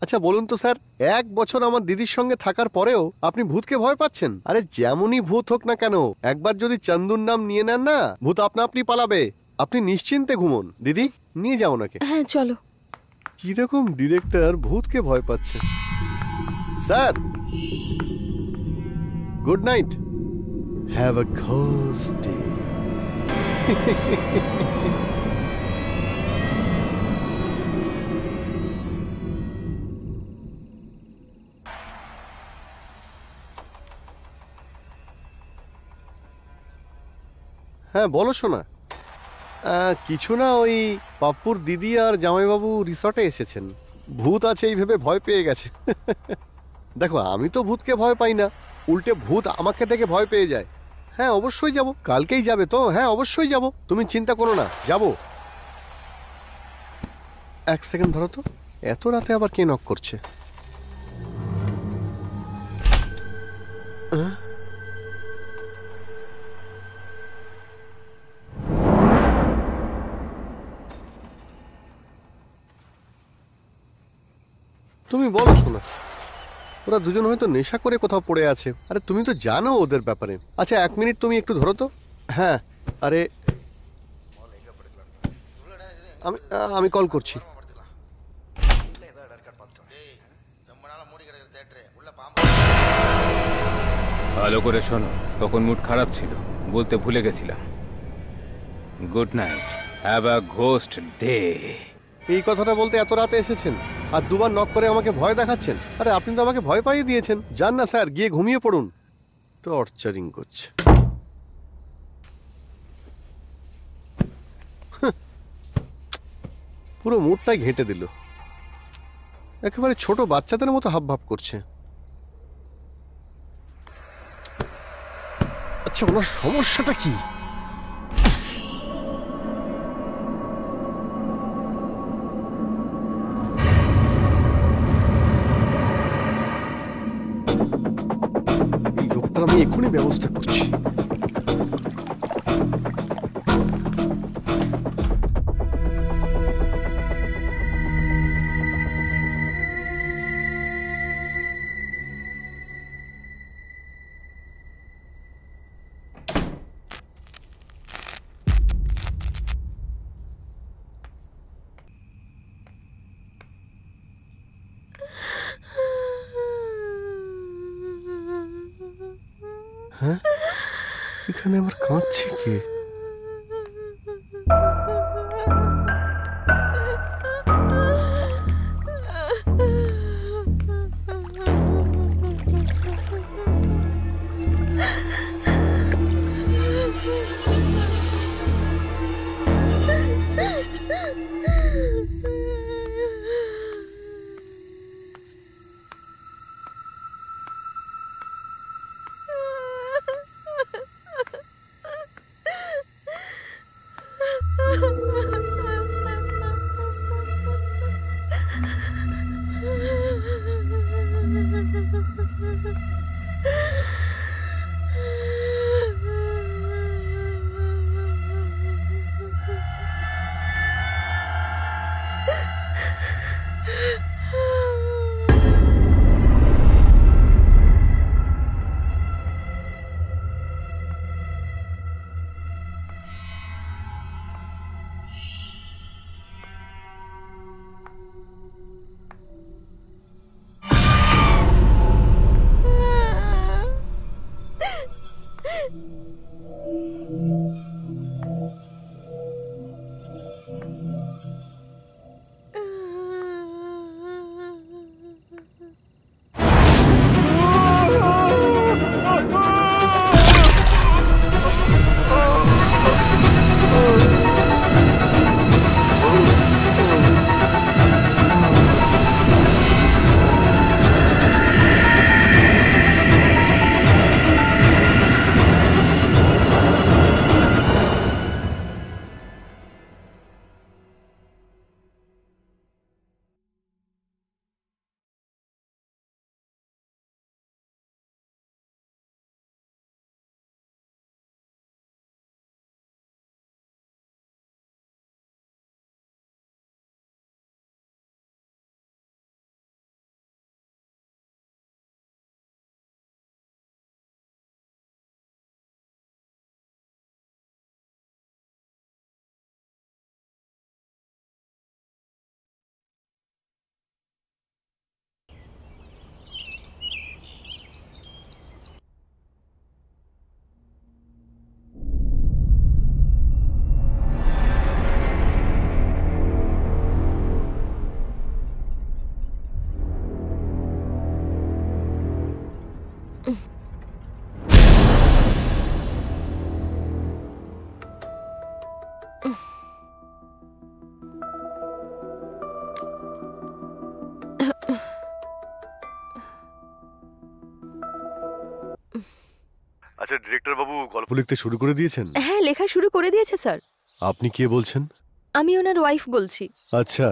আচ্ছা বলুন তো স্যার, 1 বছর আমার দিদির সঙ্গে থাকার পরেও আপনি ভূতকে ভয় পাচ্ছেন? আরে যেমনই ভূত হোক না কেন, একবার যদি চন্দুর নাম নিয়ে নেন না, ভূত আপনা আপনি পালাবে। আপনি নিশ্চিন্তে ঘুমোন। দিদি নিয়ে যাও ওনাকে। হ্যাঁ চলো। কিরকম ডিরেক্টর ভূতকে ভয় পাচ্ছে। Sir, good night, have a ghost day. হ্যাঁ বলো শোনা। কিছু না, ওই পাপ্পুর দিদি আর জামাইবাবু রিসর্টে এসেছেন। ভূত আছে এই ভেবে ভয় পেয়ে গেছে। দেখো আমি তো ভূতকে ভয় পাই না, উল্টে ভূত আমাকে দেখে ভয় পেয়ে যায়। হ্যাঁ অবশ্যই যাব। কালকেই যাবে তো? হ্যাঁ অবশ্যই যাব, তুমি চিন্তা করো না, যাব। এক সেকেন্ড ধরো তো, এত রাতে আবার কে নক করছে? তুমি বলো শোনা, ওরা দুজন হয়তো নেশা করে কোথাও পড়ে আছে। আরে তুমি তো জানো ওদের ব্যাপারে। আচ্ছা 1 মিনিট তুমি একটু ধরো তো। হ্যাঁ আরে আমি আমি কল করছি। ভালো করে শোনো, তখন মুড খারাপ ছিল, বলতে ভুলে গেছিলাম। Good night, have a ghost day. এই কথাটা বলতে এত রাতে এসেছেন আর দুবার নক করে আমাকে ভয় দেখাচ্ছেন? আরে আপনি তো আমাকে ভয় পাইয়ে দিয়েছেন। যান না স্যার, গিয়ে ঘুমিয়ে পড়ুন। টর্চারিং করছে। পুরো মুডটাই ঘেঁটে দিল। একেবারে ছোট বাচ্চাদের মতো হাবভাব করছে। আচ্ছা ওনার সমস্যাটা কি? এই লোকটার আমি এখনই ব্যবস্থা করছি। হ্যাঁ, এখানে আবার কাঁদছে কে? আচ্ছা ডিরেক্টর বাবু গল্প লিখতে শুরু করে দিয়েছেন? হ্যাঁ, লেখা শুরু করে দিয়েছে স্যার। আপনি কে বলছেন? আমি ওনার ওয়াইফ বলছি। আচ্ছা,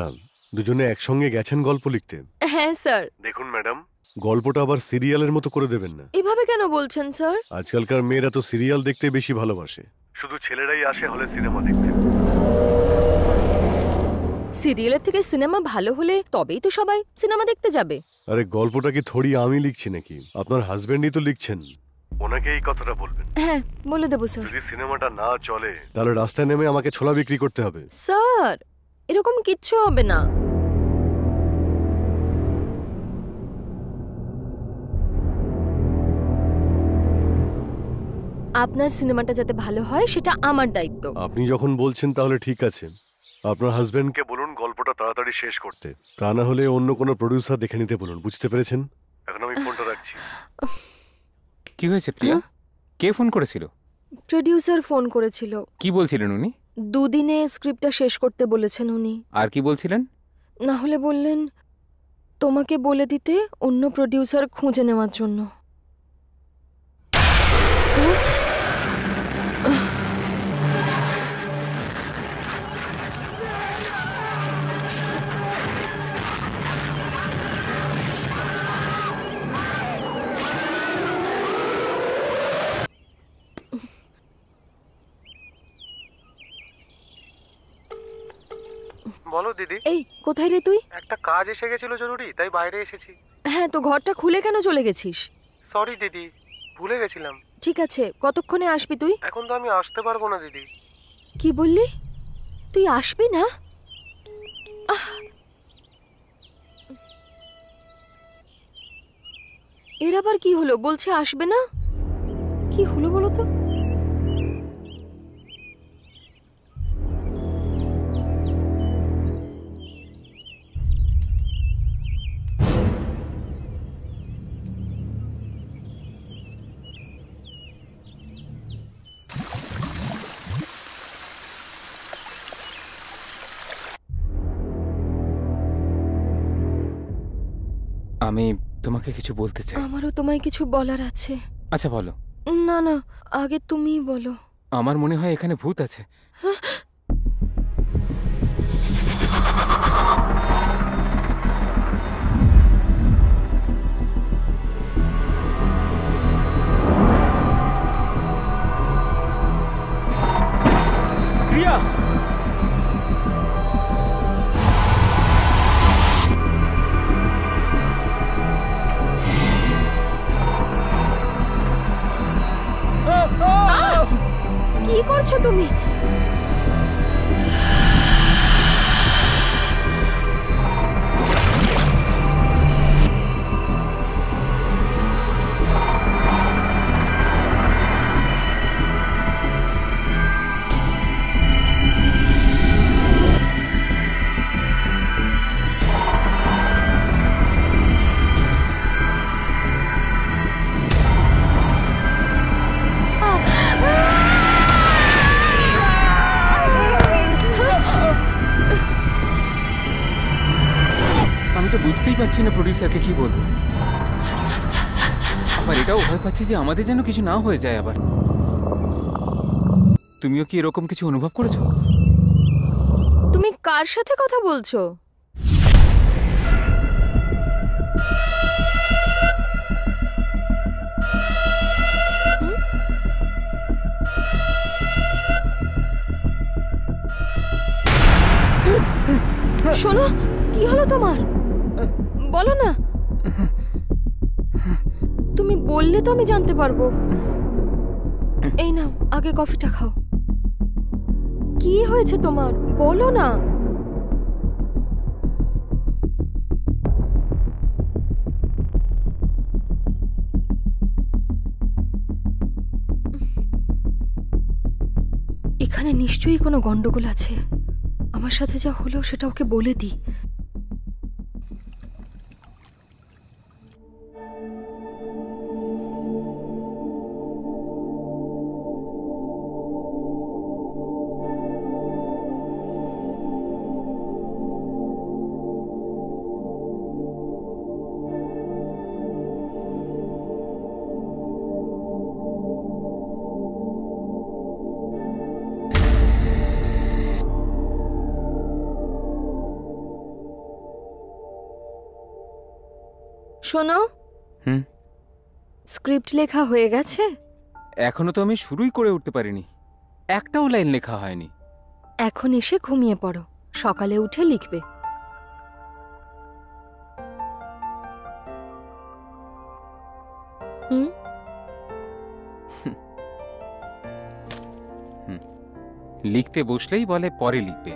দুজনে একসঙ্গে গেছেন গল্প লিখতে? হ্যাঁ স্যার। দেখুন ম্যাডাম, গল্পটা আবার সিরিয়ালের মতো করে দেবেন না। এভাবে কেন বলছেন স্যার? আজকালকার মেয়েরা তো সিরিয়াল দেখতে বেশি ভালোবাসে, শুধু ছেলেরাই আসে হলে সিনেমা দেখতে। সিরিয়ালের থেকে সিনেমা ভালো হলে তবেই তো সবাই সিনেমা দেখতে যাবে। আরে গল্পটা কি থোড়ি আমি লিখছি নাকি? আপনার হাজবেন্ডই তো লিখছেন, ওনাকে এই কথাটা বলবেন। হ্যাঁ, বলে দেবো স্যার। যদি সিনেমাটা না চলে তাহলে রাস্তায় নেমে আমাকে ছোলা বিক্রি করতে হবে। স্যার, এরকম কিচ্ছু হবে না। আপনার সিনেমাটা যাতে ভালো হয় সেটা আমার দায়িত্ব। আপনি যখন বলছেন তাহলে ঠিক আছে, আপনার হাজবেন্ডকে বলুন গল্পটা তাড়াতাড়ি শেষ করতে, তা না হলে অন্য কোনো প্রডিউসার দেখে নিতে বলুন। বুঝতে পেরেছেন? এখন আমি ফোনটা রাখছি। কি হয়েছে প্রিয়া? কে ফোন করেছিল? প্রডিউসার ফোন করেছিল। কি বলছিলেন উনি? দুদিনে স্ক্রিপ্টটা শেষ করতে বলেছেন উনি। আর কি বলছিলেন? না হলে বললেন তোমাকে বলে দিতে অন্য প্রডিউসার খুঁজে নেওয়ার জন্য। বলো দিদি। এই, কোথায় রে তুই? একটা কাজ এসে গেছিল জরুরি, তাই বাইরে এসেছি। হ্যাঁ, তো ঘরটা খুলে কেন চলে গেছিস? সরি দিদি, ভুলে গেছিলাম। ঠিক আছে, কতক্ষণে আসবি তুই? এখন তো আমি আসতে পারবো না দিদি। কি বললি? তুই আসবি না? এর আবার কি হলো? বলছে আসবে না? কি হলো বলো তো? আমি তোমাকে কিছু বলতে চাই। আমারও তোমায় কিছু বলার আছে। আচ্ছা বলো। না না, আগে তুমিই বলো। আমার মনে হয় এখানে ভূত আছে। প্রিয়া! কি করছো তুমি? আমি তো বুঝতেই পারছি না প্রডিউসারকে কি বলবো। আবার এটাও ভয় পাচ্ছি যে আমাদের যেন কিছু না হয়ে যায় আবার। তুমিও কি এরকম কিছু অনুভব করেছো? তুমি কার সাথে কথা বলছো? শোনো, কি হলো তোমার? বলো না। তুমি বললে তো আমি জানতে পারবো। এই নাও, আগে কফিটা খাও। কি হয়েছে তোমার? বলো না। এখানে নিশ্চয়ই কোনো গন্ডগোল আছে। আমার সাথে যা হলো সেটা ওকে বলে দিই। শোনো, হুম স্ক্রিপ্ট লেখা হয়ে গেছে? এখনো তো আমি শুরুই করে উঠতে পারিনি, একটাও লাইন লেখা হয়নি। এখন এসে ঘুমিয়ে পড়ো, সকালে উঠে লিখবে। হুম। লিখতে বসলেই বলে পরে লিখবে,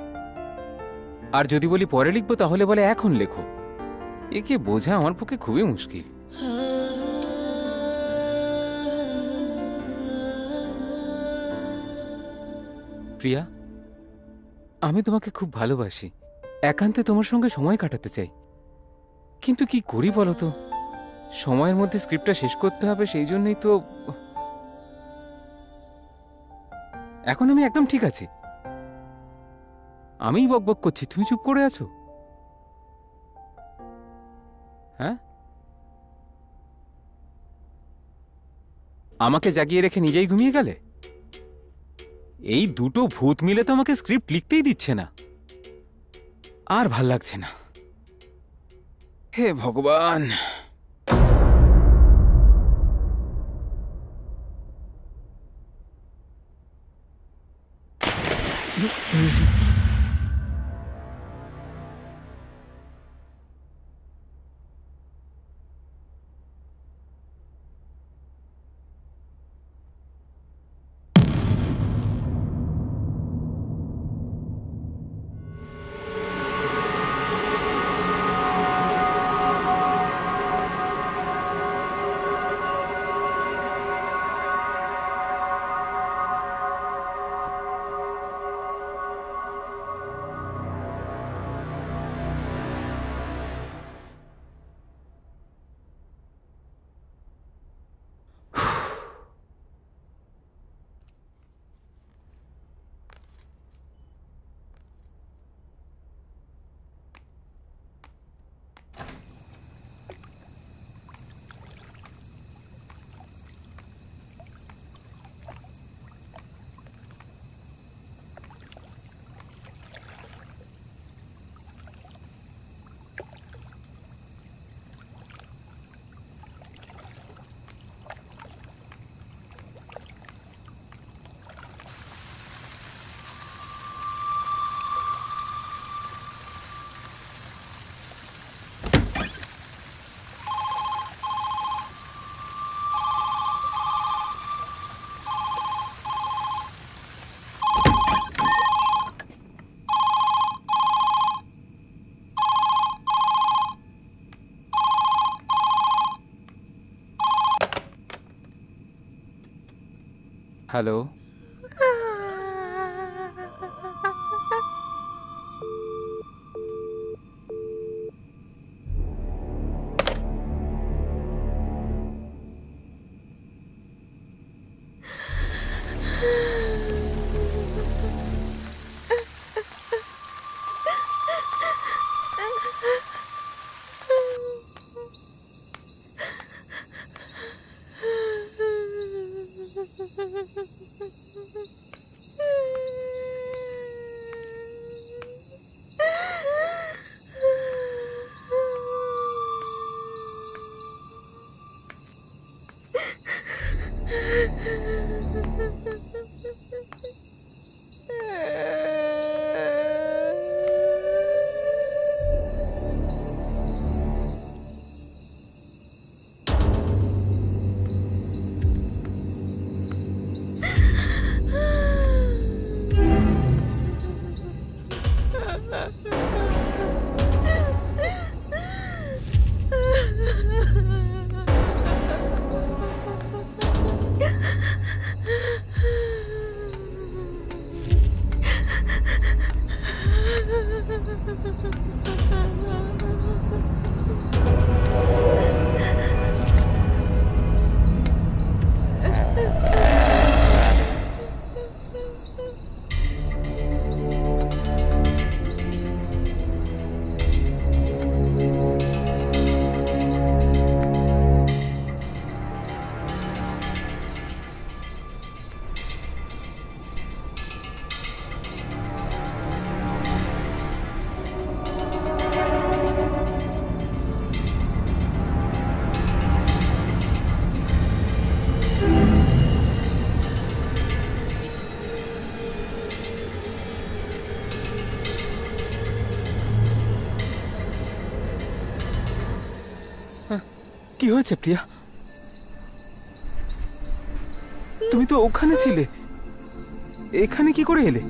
আর যদি বলি পরে লিখবো তাহলে বলে এখন লেখো। একে বোঝা আমার পক্ষে খুবই মুশকিল। প্রিয়া, আমি তোমাকে খুব ভালোবাসি, একান্তে তোমার সঙ্গে সময় কাটাতে চাই, কিন্তু কি করি বলো তো, সময়ের মধ্যে স্ক্রিপ্টটা শেষ করতে হবে, সেই জন্যই তো। এখন আমি একদম ঠিক আছি, আমিই বকবক করছি, তুমি চুপ করে আছো। হ্যাঁ, আমাকে জাগিয়ে রেখে নিজেই ঘুমিয়ে গেলে। এই দুটো ভূত মিলে তো আমাকে স্ক্রিপ্ট লিখতেই দিচ্ছে না, আর ভাল লাগছে না। হে ভগবান। হ্যালো, কি হয়েছে প্রিয়া? তুমি তো ওখানে ছিলে, এখানে কি করে এলে?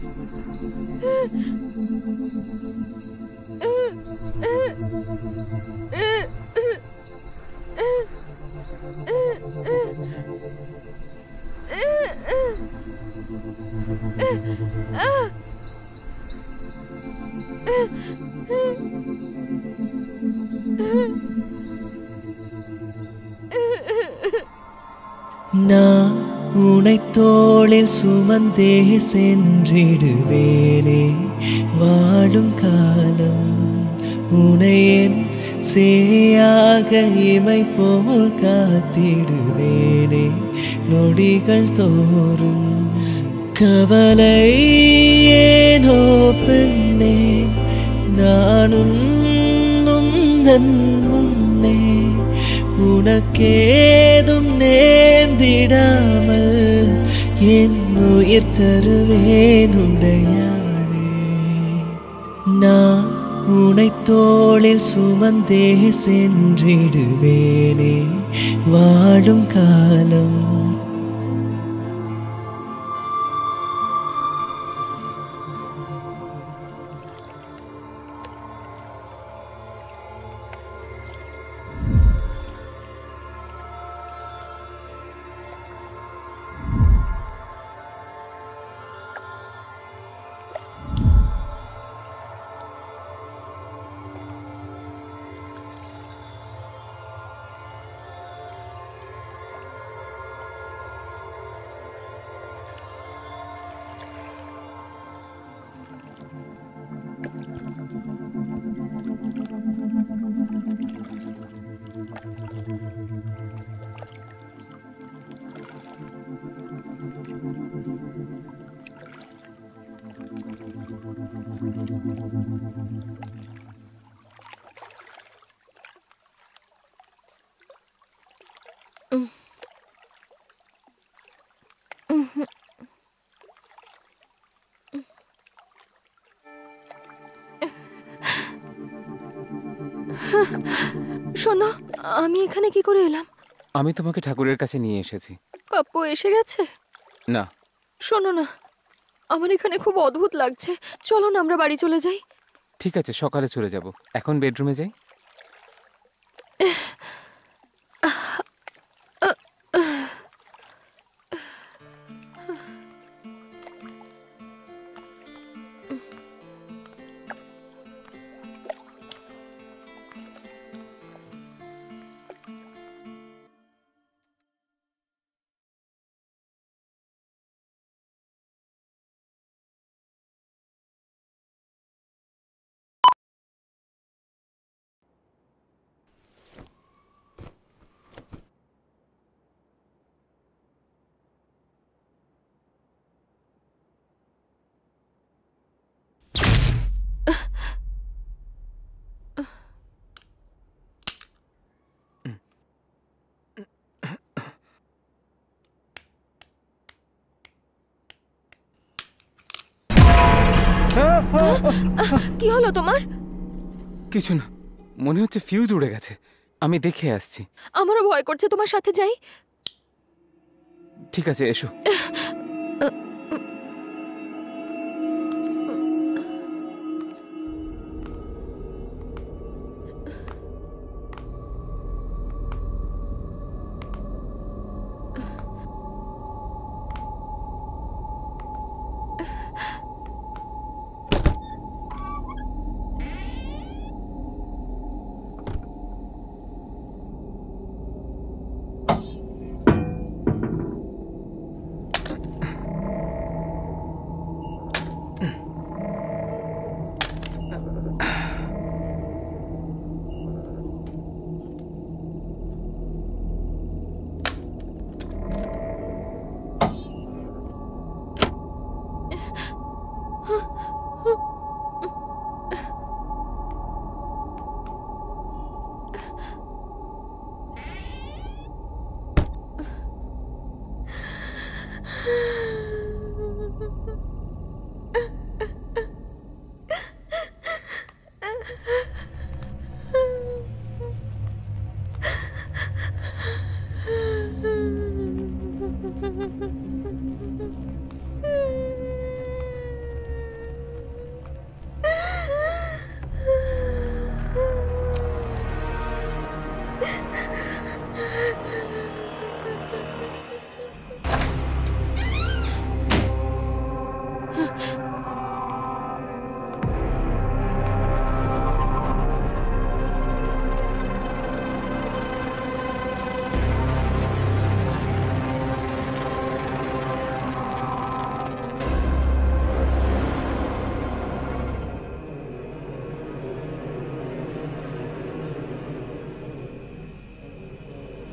நான் உனை தோளில் சுமந்தே சென்றிடுவேனே வாழும் காலம். உனை என் சேயாக இமை போல் காத்திடுவேனே நொடிகள் தோறும். கவலை ஏனோ பெண்ணே, நானும் உந்தன் முன்னே உனக்கேதும் நேர்ந்திடாமல் என் உயிர் தருவேன் உடையாளே. நான் உனை தோளில் சுமந்தே சென்றிடுவேனே வாழும் காலம். শোনো, আমি এখানে কি করে এলাম? আমি তোমাকে ঠাকুরের কাছে নিয়ে এসেছি। পাপ্পু এসে গেছে? না। শোনো না, আমার এখানে খুব অদ্ভুত লাগছে, চলো না আমরা বাড়ি চলে যাই। ঠিক আছে, সকালে চলে যাব। এখন বেডরুমে যাই। কি হলো তোমার? কিছু না, মনে হচ্ছে ফিউজ উড়ে গেছে। আমি দেখে আসছি। আমারও ভয় করছে, তোমার সাথে যাই। ঠিক আছে, এসো।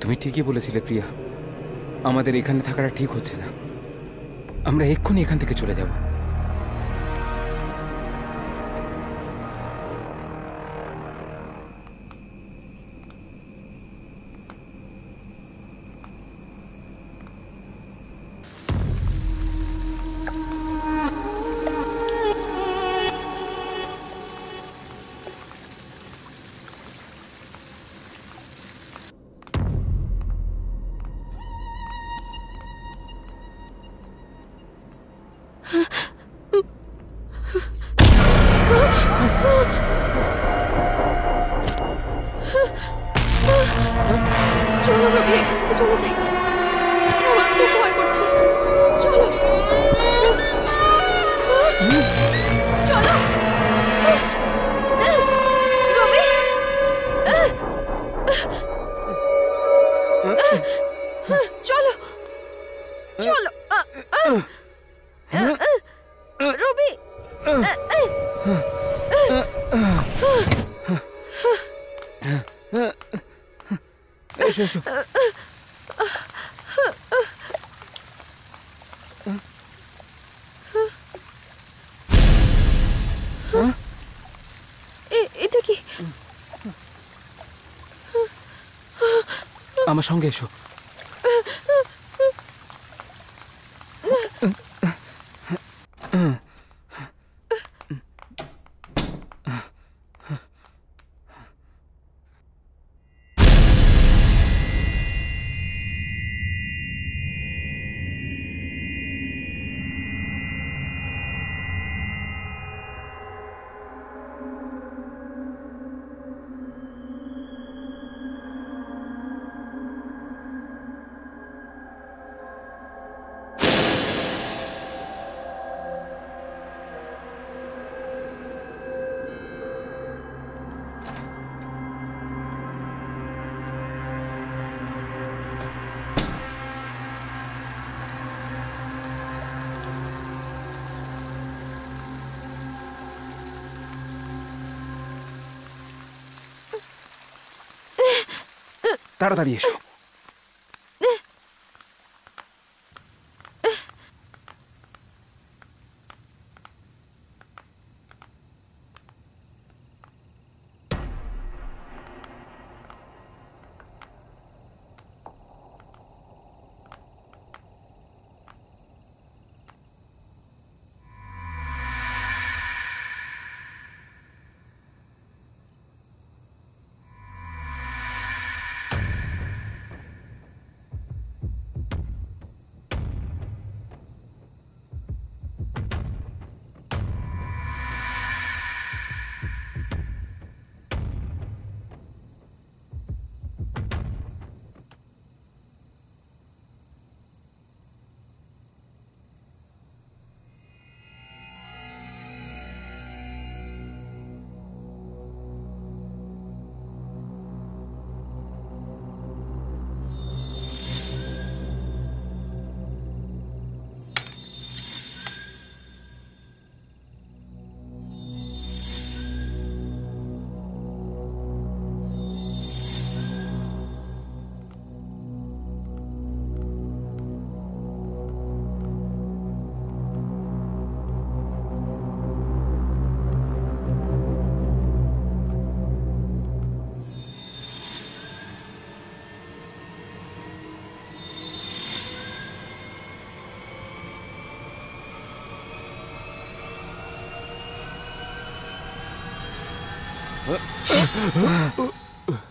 তুমি ঠিকই বলেছিলে প্রিয়া, আমাদের এখানে থাকাটা ঠিক হচ্ছে না। আমরা এক্ষুনি এখান থেকে চলে যাব। চলো রবি, এখান থেকে চলে যাই। আমার খুব ভয় করছে। চলো চলো রবি। চলো চলো রবি। এসো এসো। এটা কি? আমার সঙ্গে এসো। তাড়াতাড়ি এসো।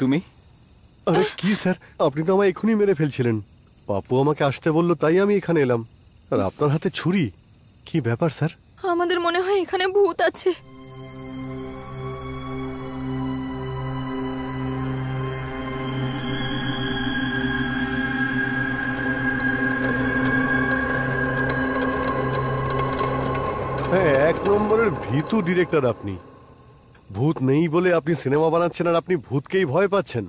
তুমি? আরে কি স্যার, আপনি তো আমায় এখনই মেরে ফেলছিলেন। পাপু আমাকে আসতে বললো, তাই আমি এখানে এলাম। আর আপনার হাতে ছুরি, কি ব্যাপার স্যার? আমাদের মনে হয় এখানে ভূত আছে। হ্যাঁ, 1 নম্বরের ভীতু ডিরেক্টর আপনি। ভূত নেই বলে আপনি সিনেমা বানাচ্ছেন আর আপনি ভূতকেই ভয় পাচ্ছেন।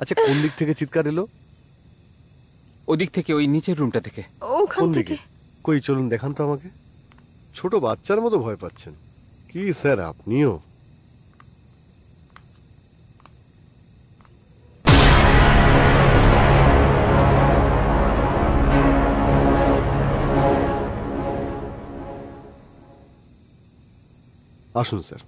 আচ্ছা, কোন দিক থেকে চিৎকার এলো? ওদিক থেকে, ওই নিচের রুমটা থেকে। ওখান কোন থেকে। দিকে? কই চলুন দেখান তো আমাকে। ছোট বাচ্চার মতো ভয় পাচ্ছেন। কি স্যার আপনিও? আসুন স্যার।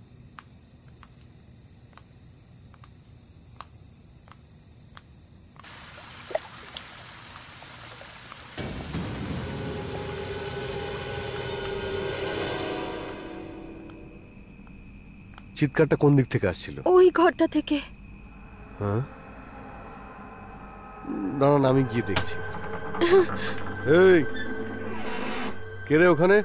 চিৎকারটা কোন দিক থেকে আসছিল? ওই ঘরটা থেকে। হ্যাঁ, দাঁড়ান আমি গিয়ে দেখছি। এই, কে রে ওখানে?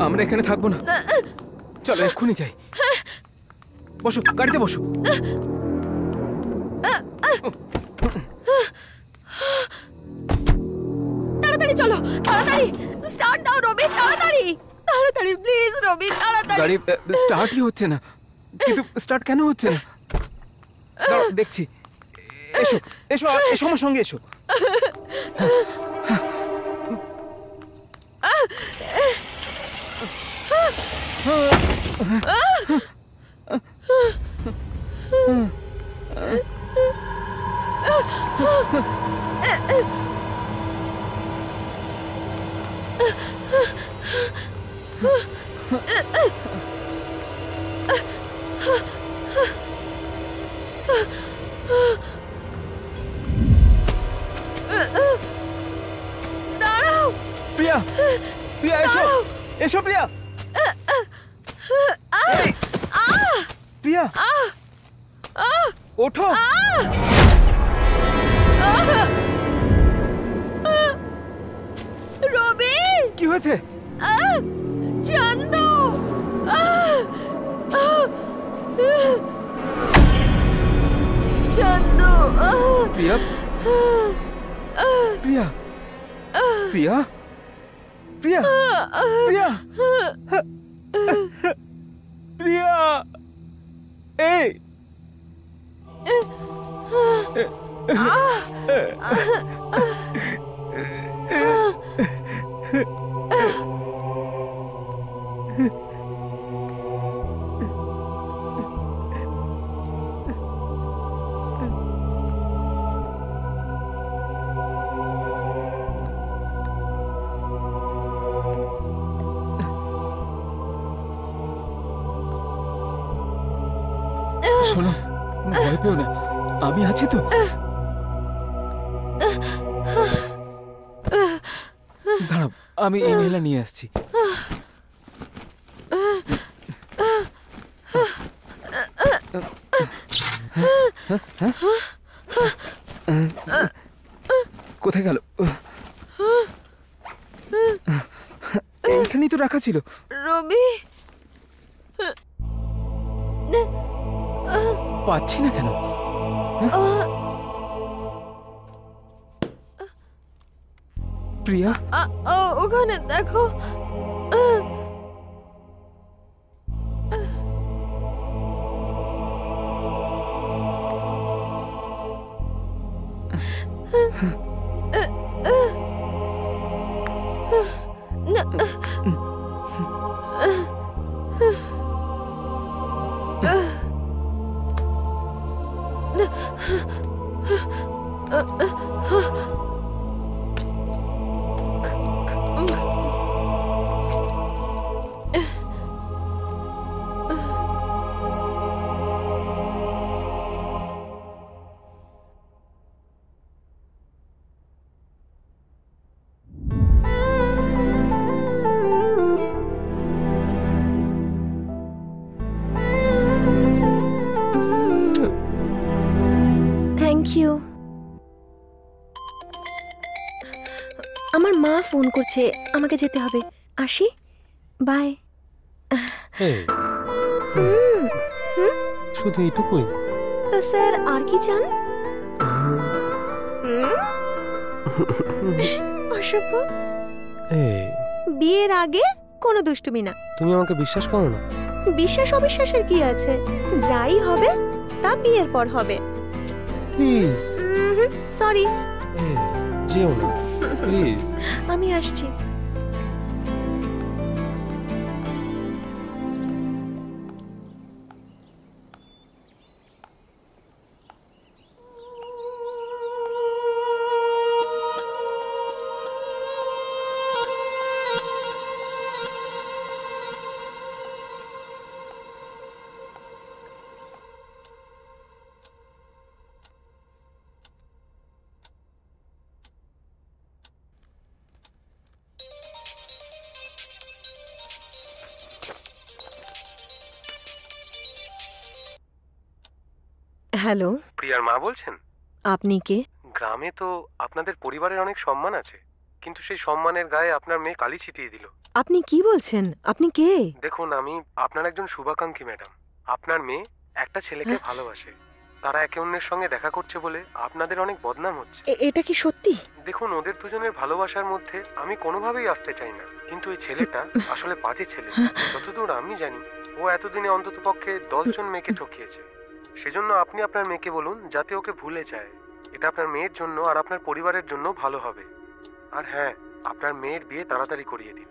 আমরা এখানে থাকবো না, চলো এক্ষুনি যাই। বসো, গাড়িতে বসো। তাড়াতাড়ি চলো, তাড়াতাড়ি স্টার্ট দাও রবি, তাড়াতাড়ি তাড়াতাড়ি প্লিজ রবি, তাড়াতাড়ি। গাড়ি স্টার্টই হচ্ছে না। কিন্তু স্টার্ট কেন হচ্ছে না? দাঁড়াও, দেখছি। এসো এসো এসো, আমার সঙ্গে এসো। দাঁড়াও প্রিয়া, প্রিয়া এসো, এসো প্রিয়া। প্রিয়া ওঠো। রবি, কি হয়েছে? চান্দু, চান্দু। প্রিয়া, প্রিয়া, প্রিয়া, প্রিয়া, প্রিয়া, প্রিয়া, এই শোনো, ভয় পেও না, আমি আছি তো। দাঁড়াও, আমি এই মেলা নিয়ে আসছি। কোথায় গেল? এইখানেই তো রাখা ছিল। রবি, পাচ্ছি না কেন? প্রিয়া, ওখানে দেখো। Thank you. আমার মা ফোন করছে, আমাকে যেতে হবে। আসি, বাই। শুধু এইটুকুই? তা স্যার আর কি চান? অসভ্য। বিয়ের আগে কোনো দুষ্টুমি না। তুমি আমাকে বিশ্বাস করো না? বিশ্বাস অবিশ্বাসের কি আছে, যাই হবে তা বিয়ের পর হবে। প্লিজ। সরি। যেও না প্লিজ। আমি আসছি। হ্যালো, প্রিয়ার মা বলছেন? আপনি কে? গ্রামে তো আপনাদের পরিবারের অনেক সম্মান আছে, কিন্তু সেই সম্মানের গায়ে আপনার মেয়ে কালি ছিটিয়ে দিল। আপনি কি বলছেন? আপনি কে? দেখুন, আমি আপনার একজন শুভাকাঙ্ক্ষী ম্যাডাম। আপনার মেয়ে একটা ছেলেকে ভালোবাসে, তারা একে অন্যের সঙ্গে দেখা করছে বলে আপনাদের অনেক বদনাম হচ্ছে। এটা কি সত্যি? দেখুন, ওদের দুজনের ভালোবাসার মধ্যে আমি কোনোভাবেই আসতে চাই না, কিন্তু এই ছেলেটা আসলে বাজে ছেলে। যতদূর আমি জানি, ও এতদিনে অন্ততপক্ষে 10 জন মেয়েকে ঠকিয়েছে। সেজন্য আপনি আপনার মেয়েকে বলুন যাতে ওকে ভুলে যায়। এটা আপনার মেয়ের জন্য আর আপনার পরিবারের জন্য ভালো হবে। আর হ্যাঁ, আপনার মেয়ের বিয়ে তাড়াতাড়ি করিয়ে দিন।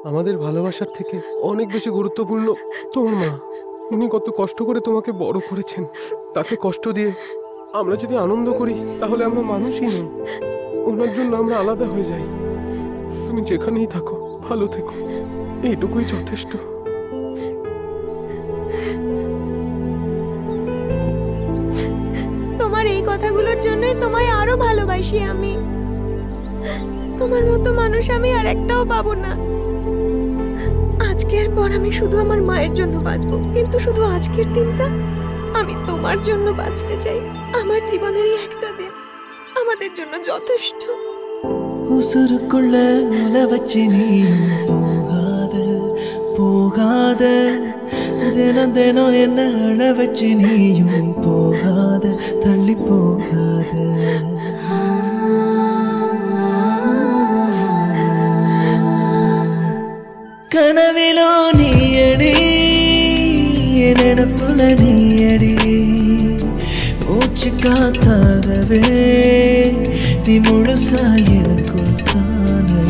আমাদের ভালোবাসার থেকে অনেক বেশি গুরুত্বপূর্ণ তোমার মা। উনি কত কষ্ট করে তোমাকে বড় করেছেন, তাকে কষ্ট দিয়ে আমরা যদি আনন্দ করি তাহলে আমরা মানুষই নই। ওনার জন্য আমরা আলাদা হয়ে যাই। তুমি যেখানেই থাকো ভালো থেকো, এইটুকুই যথেষ্ট। তোমার এই কথাগুলোর জন্যই তোমায় আরো ভালোবাসি আমি। তোমার মতো মানুষ আমি আর একটাও পাবো না। আজকের পর আমি শুধু আমার মায়ের জন্য বাঁচবো, কিন্তু শুধু আজকের দিনটা আমি তোমার জন্য বাঁচতে চাই। আমার জীবনেরই একটা দিন আমাদের জন্য যথেষ্ট। உசுருக்குள்ள உல வச்சு நீயும் போகாத போகாத, தினம் தினம் என்ன அழ வச்சு நீயும் போகாத, தள்ளி போகாத. கனவிலோ நீயடி, நினப்புல நீயடி, மூச்சு காத்தாக நிலவே நீ முழுசா எனக்குள் தானே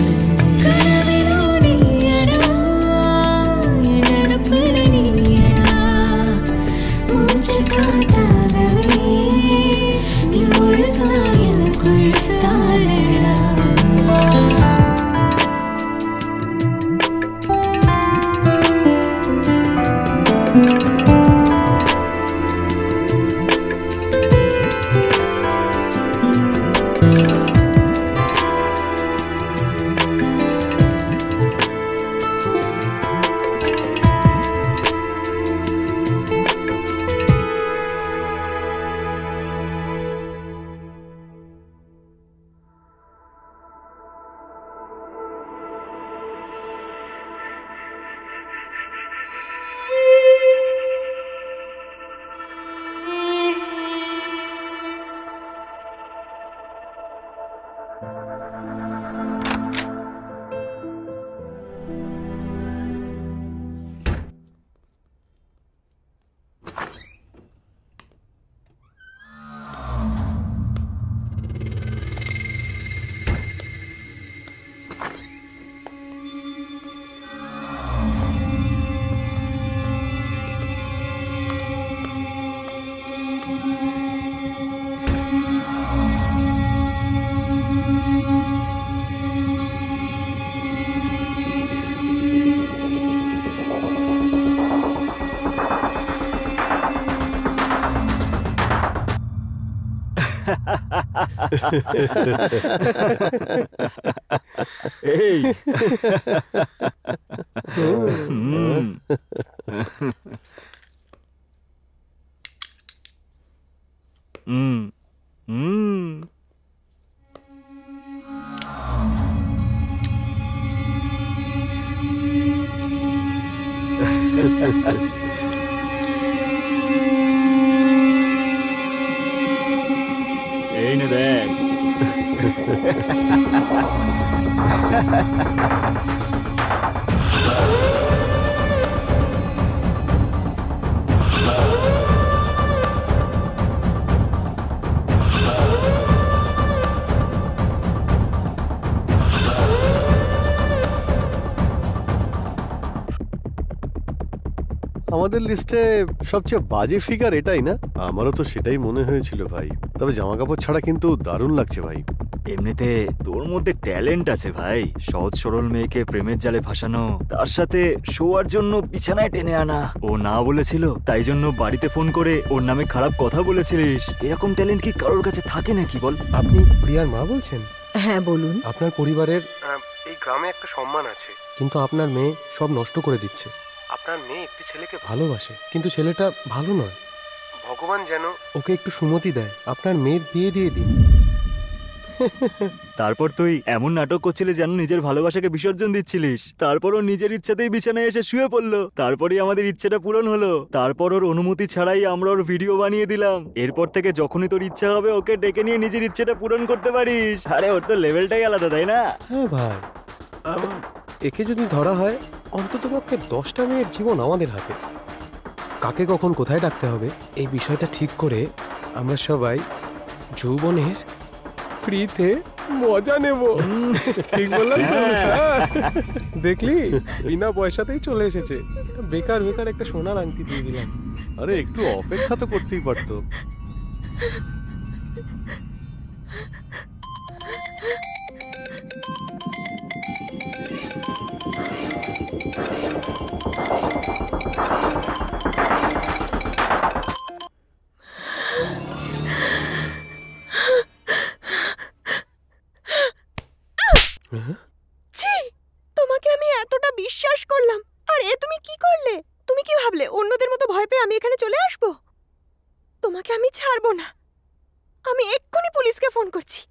এই এই নে দেখ। আমাদের লিস্টে সবচেয়ে বাজে ফিগার এটাই না? আমারও তো সেটাই মনে হয়েছিল ভাই। তবে জামা কাপড় ছাড়া কিন্তু দারুণ লাগছে ভাই। এমনিতে তোর মধ্যে ট্যালেন্ট আছে ভাই, সহজ সরল মেয়েকে প্রেমের জালে ফাঁসানো, তার সাথে শোয়ার জন্য বিছানায় টেনে আনা। ও না বলেছিল তাই জন্য বাড়িতে ফোন করে ওর নামে খারাপ কথা বলেছিলিস। এরকম ট্যালেন্ট কি কারোর কাছে থাকে নাকি বল? আপনি প্রিয়ার মা বলছেন? হ্যাঁ বলুন। আপনার পরিবারের এই গ্রামে একটা সম্মান আছে, কিন্তু আপনার মেয়ে সব নষ্ট করে দিচ্ছে। আপনার মেয়ে একটি ছেলেকে ভালোবাসে, কিন্তু ছেলেটা ভালো নয়। ভগবান যেন ওকে একটু সুমতি দেয়, আপনার মেয়ের বিয়ে দিয়ে দিন। তারপর তুই এমন নাটক করছিলি যেন নিজের ভালোবাসাকে বিসর্জন দিচ্ছিলিস। তারপর ও নিজের ইচ্ছাতেই বিছানায় এসে শুয়ে পড়লো। তারপরই আমাদের ইচ্ছেটা পূরণ হলো। তারপর ওর অনুমতি ছাড়াই আমরা ওর ভিডিও বানিয়ে দিলাম। এরপর থেকে যখনই তোর ইচ্ছা হবে ওকে ডেকে নিয়ে নিজের ইচ্ছেটা পূরণ করতে পারিস। আরে ওর তো লেভেলটাই আলাদা, তাই না? হ্যাঁ ভাই, একে যদি ধরা হয় অন্তত পক্ষে 10টা মেয়ের জীবন আমাদের হাতে। কাকে কখন কোথায় ডাকতে হবে এই বিষয়টা ঠিক করে আমরা সবাই যৌবনের ফ্রিতে মজা নেব। ঠিক বললাম তো? দেখলি, বিনা পয়সাতেই চলে এসেছে। বেকার বেকার একটা সোনার আংটি দিয়ে দিলাম। আরে একটু অপেক্ষা তো করতেই পারতো। তোমাকে আমি এতটা বিশ্বাস করলাম, আর এ তুমি কি করলে? তুমি কি ভাবলে অন্যদের মতো ভয় পেয়ে আমি এখানে চলে আসবো? তোমাকে আমি ছাড়বো না। আমি এক্ষুনি পুলিশকে ফোন করছি।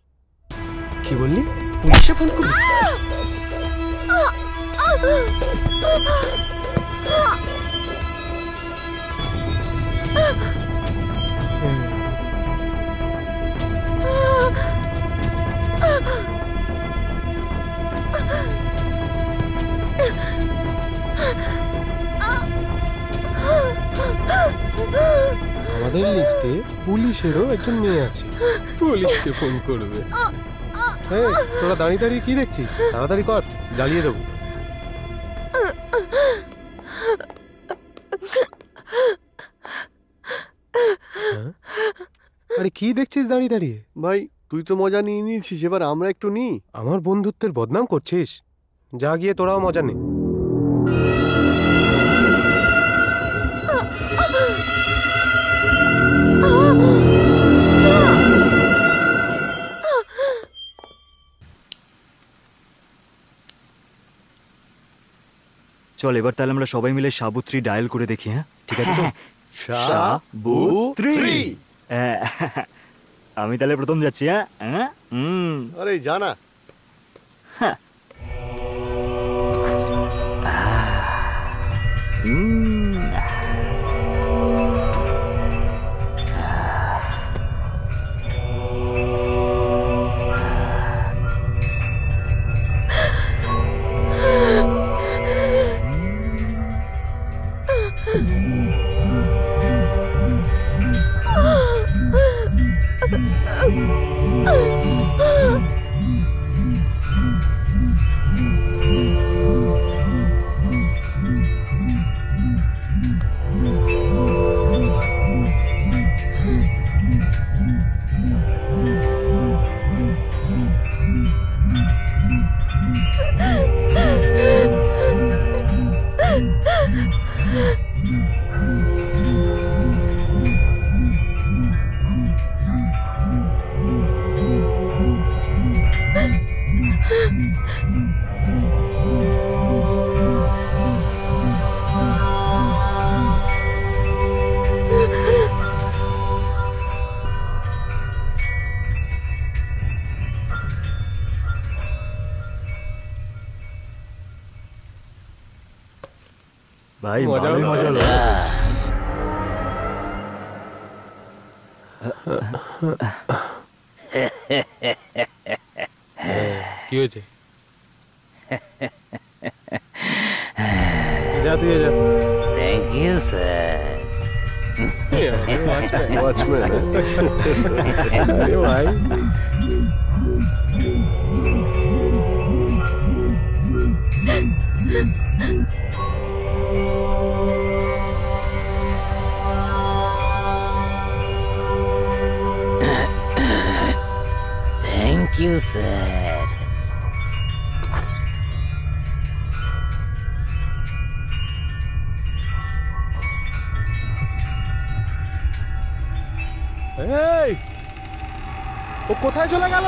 কি বললি? পুলিশে ফোন করবি? আমাদের মেয়ের লিস্টে পুলিশেরও একজন মেয়ে আছে, পুলিশকে ফোন করবে। হ্যাঁ, তোরা দাঁড়িয়ে দাঁড়িয়ে কি দেখছিস? তাড়াতাড়ি কর, জ্বালিয়ে দেবো। আরে কি দেখছিস দাঁড়িয়ে দাঁড়িয়ে? ভাই তুই তো মজা নিয়ে নিয়েছিস, এবার আমরা একটু নিই। আমার বন্ধুত্বের বদনাম করছিস? যা গিয়ে তোরাও মজা নে। চল এবার তাহলে আমরা সবাই মিলে সাবুত্রী ডায়াল করে দেখি। হ্যাঁ ঠিক আছে তো? সাবুত্রী। হ্যাঁ, আমি তাহলে প্রথম যাচ্ছি। হ্যাঁ হ্যাঁ আরে জানা। ভাই ভালোই মজা হলো। কি হয়েছে? যা তুই যা। Thank you sir. ওয়াচম্যান। আরে ভাই থ্যাংক ইউ স্যার। এই, ও কোথায় চলে গেল?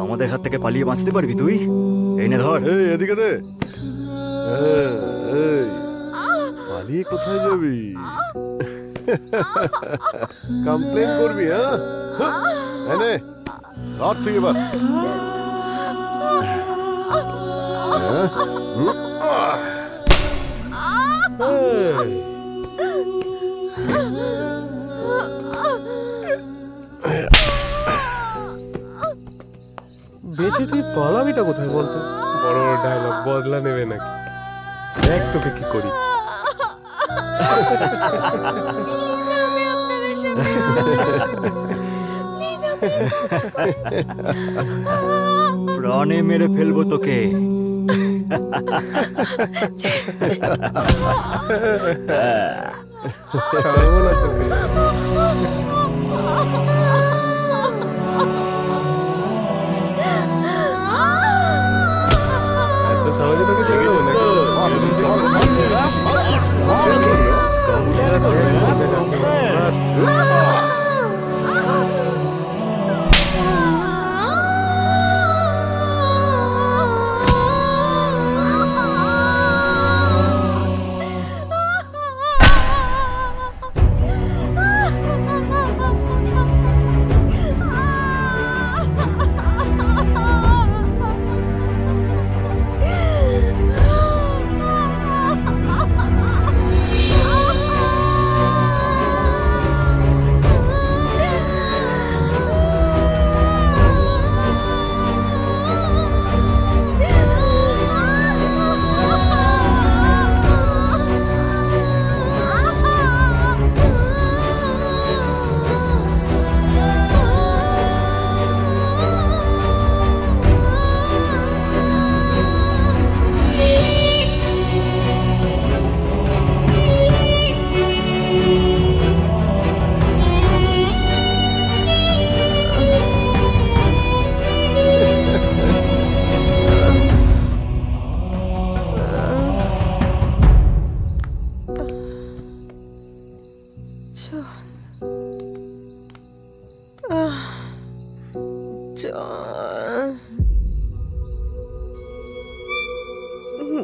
আমাদের হাত থেকে পালিয়ে বাঁচতে পারবি তুই? এই না ধর। এই এদিকে দে। এই পালিয়ে কোথায় যাবি? কমপ্লেন করবি? হ্যাঁ এনে ধর তুই এবার। বেঁচে তুই পালাবিটা কোথায় বলতো? বড় বড় ডায়লগ বদলা নেবে নাকি? দেখ তোকে কি করি। প্রাণে মেরে ফেলবো তোকে। ছাড়বো না তোকে। এত সহজে তোকে ছেড়ে দেবো নাকি?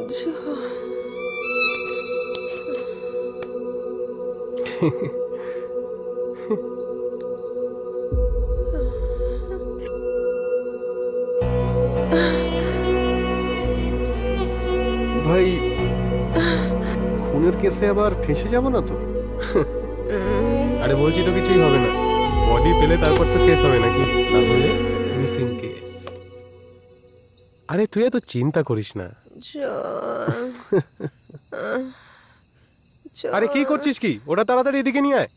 ভাই, খুনের কেসে আবার ফেঁসে যাব না তো? আরে বলছি তো কিছুই হবে না, বডি পেলে তারপর তো কেস হবে নাকি, তাহলে মিসিং কেস। আরে তুই এত চিন্তা করিস না। আরে কি করছিস কি, ওটা তাড়াতাড়ি এদিকে নিয়ে আয়।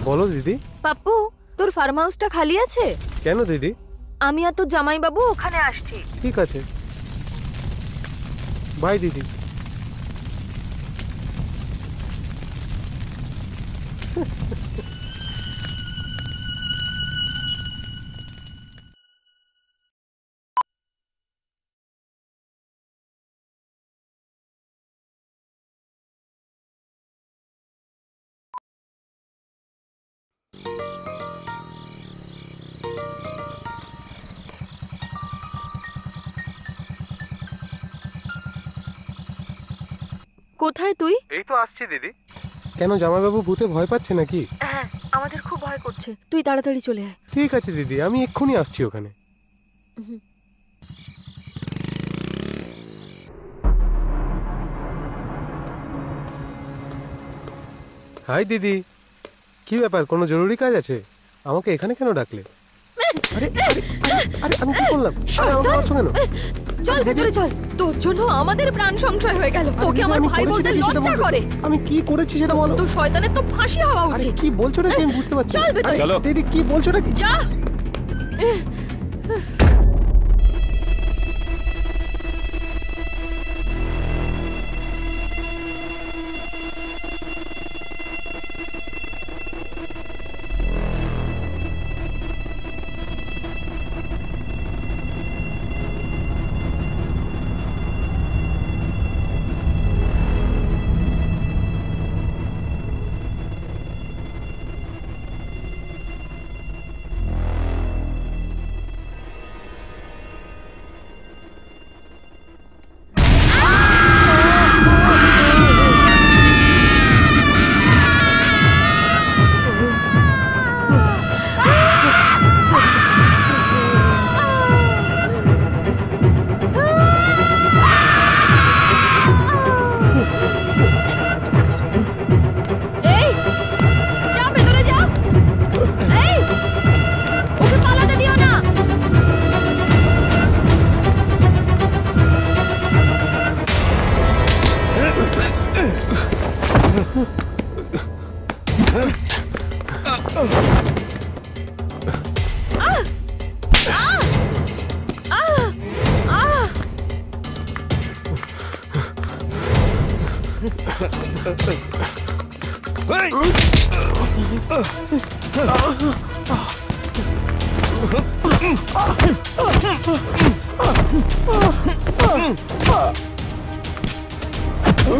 বলো দিদি। পাপ্পু, তোর ফার্ম হাউসটা খালি আছে? কেন দিদি? আমি আর তোর জামাইবাবু ওখানে আসছি। ঠিক আছে, বাই দিদি। কোথায় তুই? এই তো আসছি দিদি। কেন জামাইবাবু ভূতে ভয় পাচ্ছে নাকি? হ্যাঁ, আমাদের খুব ভয় করছে, তুই তাড়াতাড়ি চলে আয়। ঠিক আছে দিদি, আমি এক্ষুনি আসছি ওখানে। হাই দিদি, কি ব্যাপার, কোনো জরুরি কাজ আছে? আমাকে এখানে কেন ডাকলে? আরে আরে আরে আমি কি করলাম? আরে আমাকে মারছো কেন? চল ভেতরে চল, তোর জন্য আমাদের প্রাণ সংশয় হয়ে গেল। তোকে আমার ভাই বলতে লজ্জা করে। আমি কি করেছি সেটা বলো। তোর শয়তানের তো ফাঁসি হওয়া আরে উচিত। কি বলছো নাকি আমি বুঝতে পারছি না। চল ভেতরে। চলো। দিদি কি বলছো নাকি? যা। তুই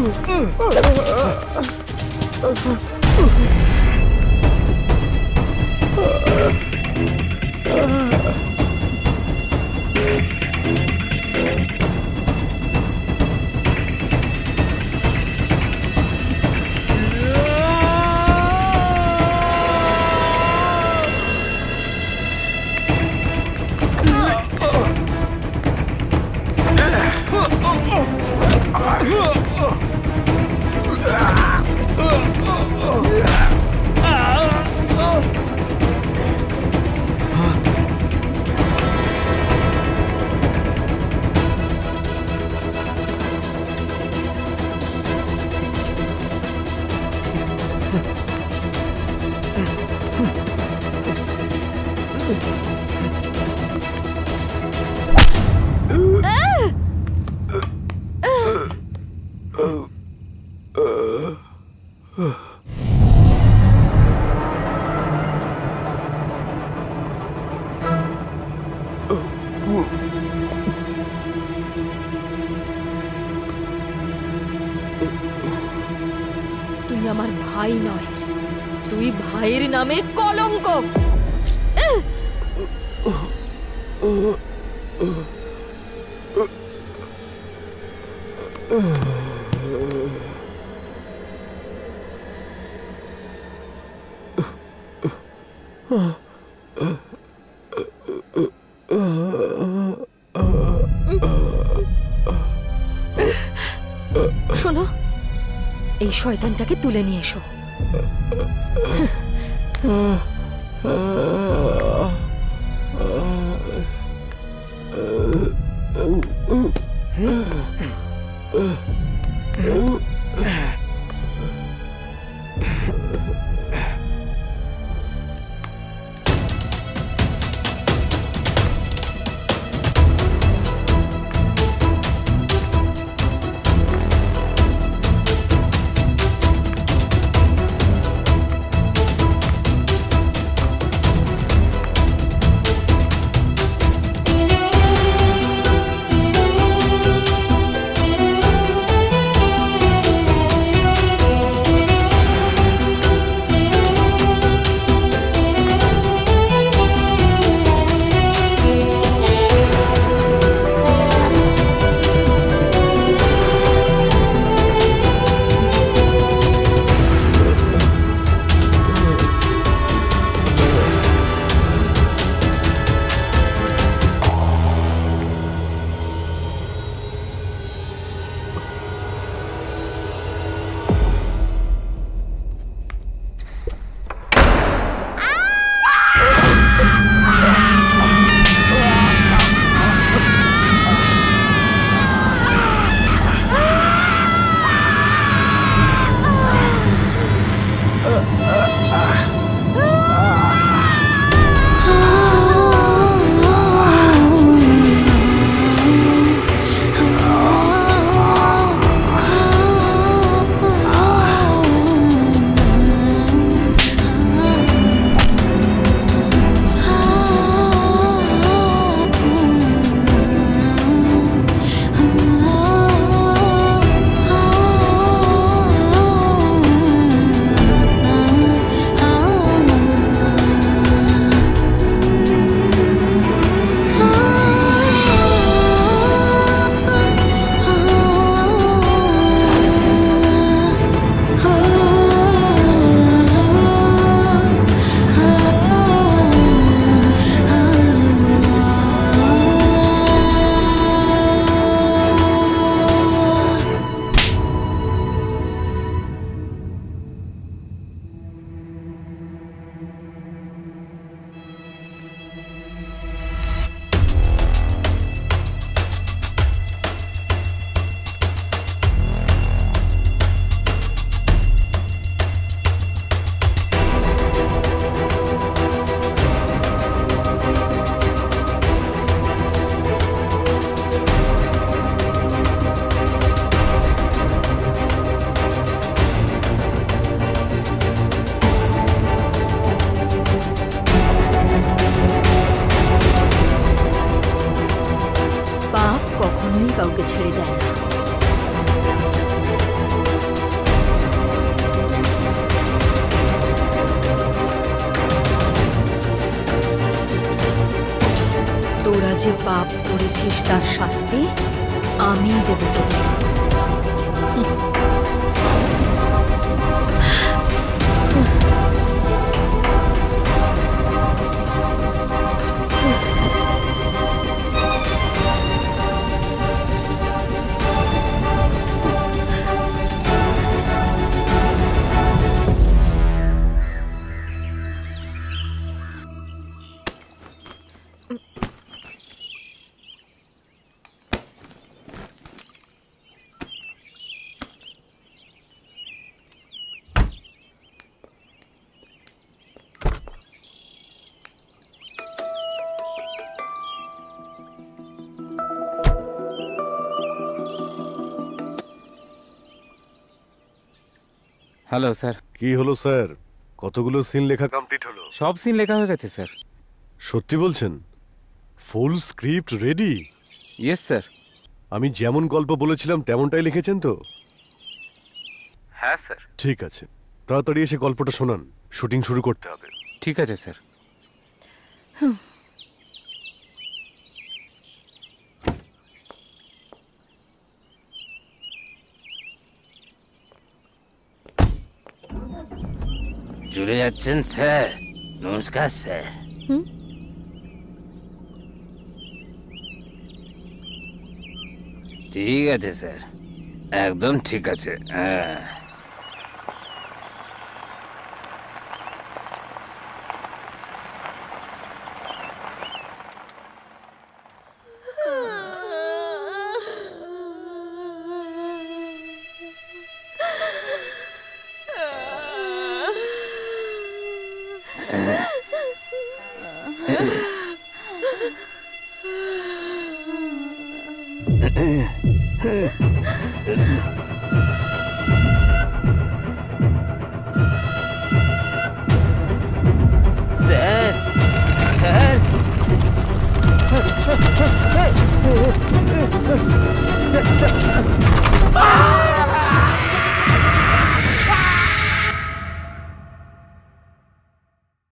আমার ভাই নয়, তুই ভাইয়ের নামে কলঙ্ক। শোনো, এই শয়তানটাকে তুলে নিয়ে এসো। কাউকে ছেড়ে দেয় না। যে পাপ করেছিস তার শাস্তি আমি দেব তোকে। Hello sir. কি হলো স্যার? কতগুলো সিন লেখা কমপ্লিট হলো? সব সিন লেখা হয়ে গেছে স্যার। সত্যি বলছেন? ফুল স্ক্রিপ্ট রেডি? Yes sir. আমি যেমন গল্প বলেছিলাম তেমনটাই লিখেছেন তো? হ্যাঁ স্যার। ঠিক আছে, তাড়াতাড়ি এসে গল্পটা শোনান, শুটিং শুরু করতে হবে। ঠিক আছে স্যার। চলে যাচ্ছেন স্যার? নমস্কার স্যার। ঠিক আছে স্যার, একদম ঠিক আছে। হ্যাঁ।